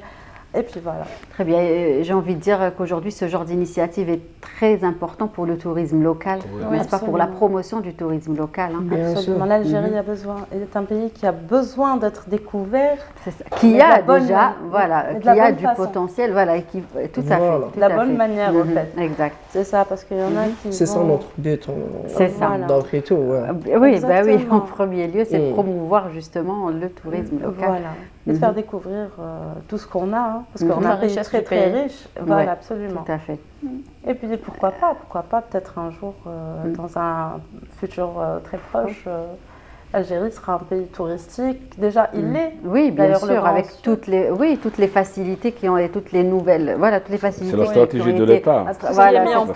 Et puis voilà. Très bien. J'ai envie de dire qu'aujourd'hui, ce genre d'initiative est très important pour le tourisme local, n'est-ce pas, pour la promotion du tourisme local. Absolument. L'Algérie est un pays qui a besoin d'être découvert. Qui a déjà, qui a du potentiel, et qui, tout à fait. De la bonne manière, en fait. Exact. C'est ça, parce qu'il y en a qui. C'est ça notre but. C'est ça. D'après tout. Oui, en premier lieu, c'est de promouvoir justement le tourisme local. Voilà. Et de faire découvrir tout ce qu'on a, parce qu'on a un pays très très riche. Voilà, absolument. Tout à fait. Et puis pourquoi pas, peut-être un jour, dans un futur très proche, l'Algérie sera un pays touristique. Déjà, il l'est. Oui, bien sûr, avec toutes les facilités qui ont et toutes les nouvelles, toutes les facilités. C'est la stratégie de l'État. Voilà, mise en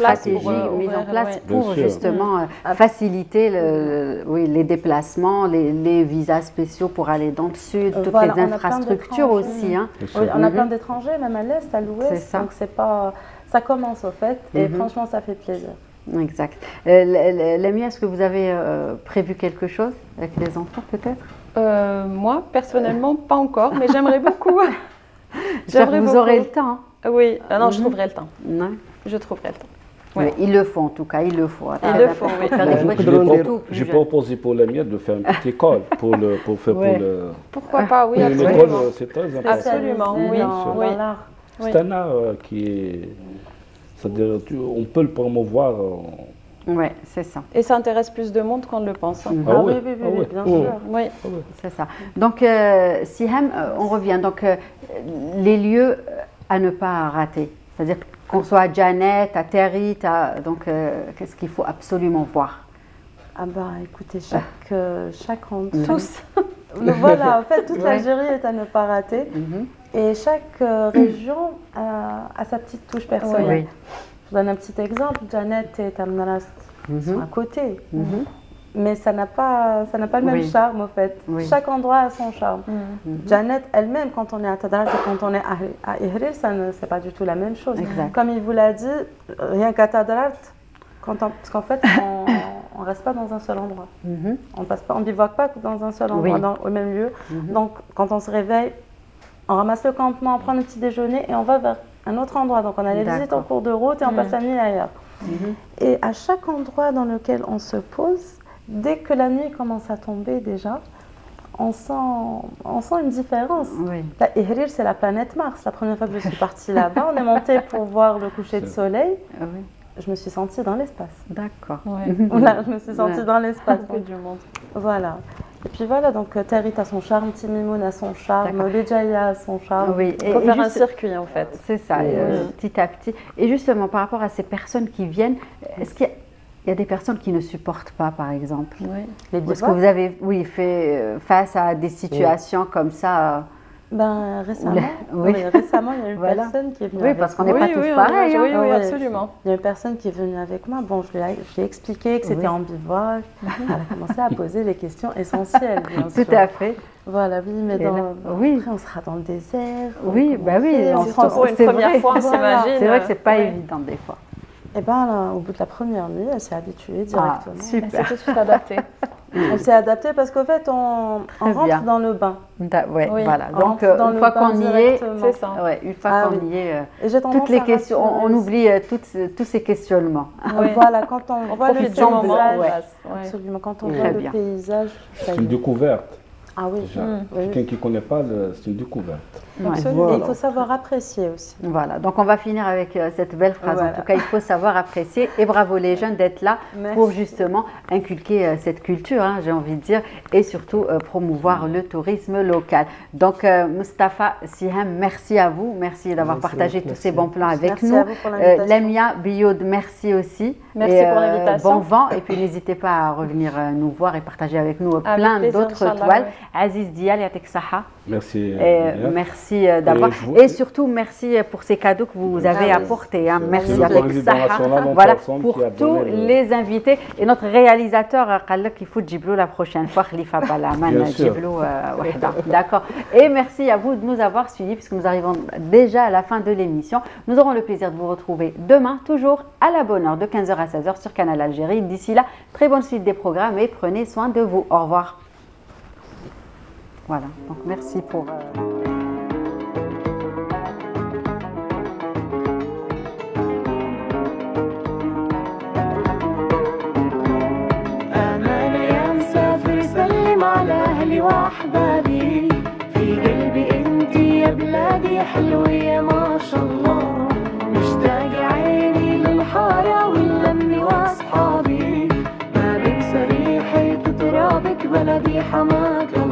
place pour justement faciliter les déplacements, les visas spéciaux pour aller dans le sud, toutes les infrastructures aussi. On a plein d'étrangers, même à l'est, à l'ouest. Donc c'est pas, ça commence au fait, et franchement, ça fait plaisir. Exact. Lamia, est-ce que vous avez prévu quelque chose avec les enfants peut-être? Moi, personnellement, pas encore, mais j'aimerais beaucoup. Vous aurez le temps. Oui, non, je trouverai le temps. Non. Je trouverai le temps. Oui, ils le font en tout cas, ils le font. Ils le font, oui. J'ai proposé pour la mienne de faire une petite école pour le. Pourquoi pas, oui, une absolument. école, c'est très important. Absolument, oui. Oui. C'est Oui. un art qui est. C'est-à-dire, on peut le promouvoir. Oui, c'est ça. Et ça intéresse plus de monde qu'on ne le pense. Hein. Ah oui, bien sûr. Oui. C'est ça. Donc, Siham, on revient. Donc, les lieux à ne pas rater. C'est-à-dire qu'on soit à Janet, à Terry, donc qu'est-ce qu'il faut absolument voir? Ah bah écoutez, chaque endroit. Tous. Voilà, en fait, toute l'Algérie est à ne pas rater. Et chaque région a sa petite touche personnelle. Je vous donne un petit exemple. Janet et Tamnarast sont à côté. Mais ça n'a pas le même charme, en fait. Chaque endroit a son charme. Janet elle-même, quand on est à Tadarat et quand on est à Ihril, c'est pas du tout la même chose. Comme il vous l'a dit, rien qu'à Tadarat, parce qu'en fait, on ne reste pas dans un seul endroit. On ne bivouaque pas dans un seul endroit, au même lieu. Donc, quand on se réveille, on ramasse le campement, on prend le petit déjeuner et on va vers un autre endroit. Donc, on a les visites en cours de route et on passe la nuit ailleurs. Et à chaque endroit dans lequel on se pose, dès que la nuit commence à tomber déjà, on sent une différence. Ihril, c'est la planète Mars. La première fois que je suis partie là-bas, on est monté pour voir le coucher de soleil. Je me suis sentie dans l'espace. D'accord. Voilà, je me suis sentie dans l'espace. Du monde. Voilà. Et puis voilà, donc Territ a son charme, Timimoun a son charme, Béjaïa a son charme. Oui. Il faut faire un circuit en fait. C'est ça, petit à petit. Et justement, par rapport à ces personnes qui viennent, est-ce qu'il y a des personnes qui ne supportent pas, par exemple? Est-ce que vous avez fait face à des situations comme ça? Récemment, récemment, il y a une personne qui est venue. Oui, parce qu'on n'est pas tous pareils. Oui, absolument. Il y a une personne qui est venue avec moi. Bon, je lui ai expliqué que c'était en bivouac. Elle a commencé à poser les questions essentielles, bien sûr. Tout à fait. Voilà, oui, mais après, on sera dans le désert. Oui, on se retrouve une première fois, on s'imagine. C'est vrai que c'est pas évident des fois. Et au bout de la première nuit, elle s'est habituée directement. Super. Elle s'est tout de suite adaptée. Elle s'est adaptée parce qu'en fait, on rentre dans le bain. Voilà. Donc, une fois qu'on y est, c'est ça. Une fois qu'on y est, toutes les questions, on oublie tous ces questionnements. Voilà, quand on voit le paysage, absolument. Quand on voit le paysage, c'est une découverte. Ah oui. Quelqu'un qui ne connaît pas, c'est une découverte. Voilà. Et il faut savoir apprécier aussi. Voilà, donc on va finir avec cette belle phrase. En tout cas, il faut savoir apprécier. Et bravo les jeunes d'être là pour justement inculquer cette culture, j'ai envie de dire, et surtout promouvoir le tourisme local. Donc, Mustapha, Siham, merci à vous. Merci d'avoir partagé tous ces bons plans avec nous. Lamia Biyoud, merci aussi. Merci pour l'invitation. Bon vent. Et puis, n'hésitez pas à revenir nous voir et partager avec nous plein d'autres toiles. Aziz Dial, Yatek Saha. Merci. Merci d'avoir. Et surtout, merci pour ces cadeaux que vous avez apportés. Merci avec Saha. Voilà, pour tous les invités. Et notre réalisateur, qu'il faut Djiblou la prochaine fois, Khalifa Balaman, Djiblou Wahda. D'accord. Et merci à vous de nous avoir suivis, puisque nous arrivons déjà à la fin de l'émission. Nous aurons le plaisir de vous retrouver demain, toujours à la bonne heure, de 15h à 16h sur Canal Algérie. D'ici là, très bonne suite des programmes et prenez soin de vous. Au revoir. Voilà, donc merci pour... وأحبابي في قلبي انتي يا بلادي حلوة ما شاء الله مشتاقة عيني للحارة واللمة واصحابي ما بنسى ريحة ترابك بلدي حماك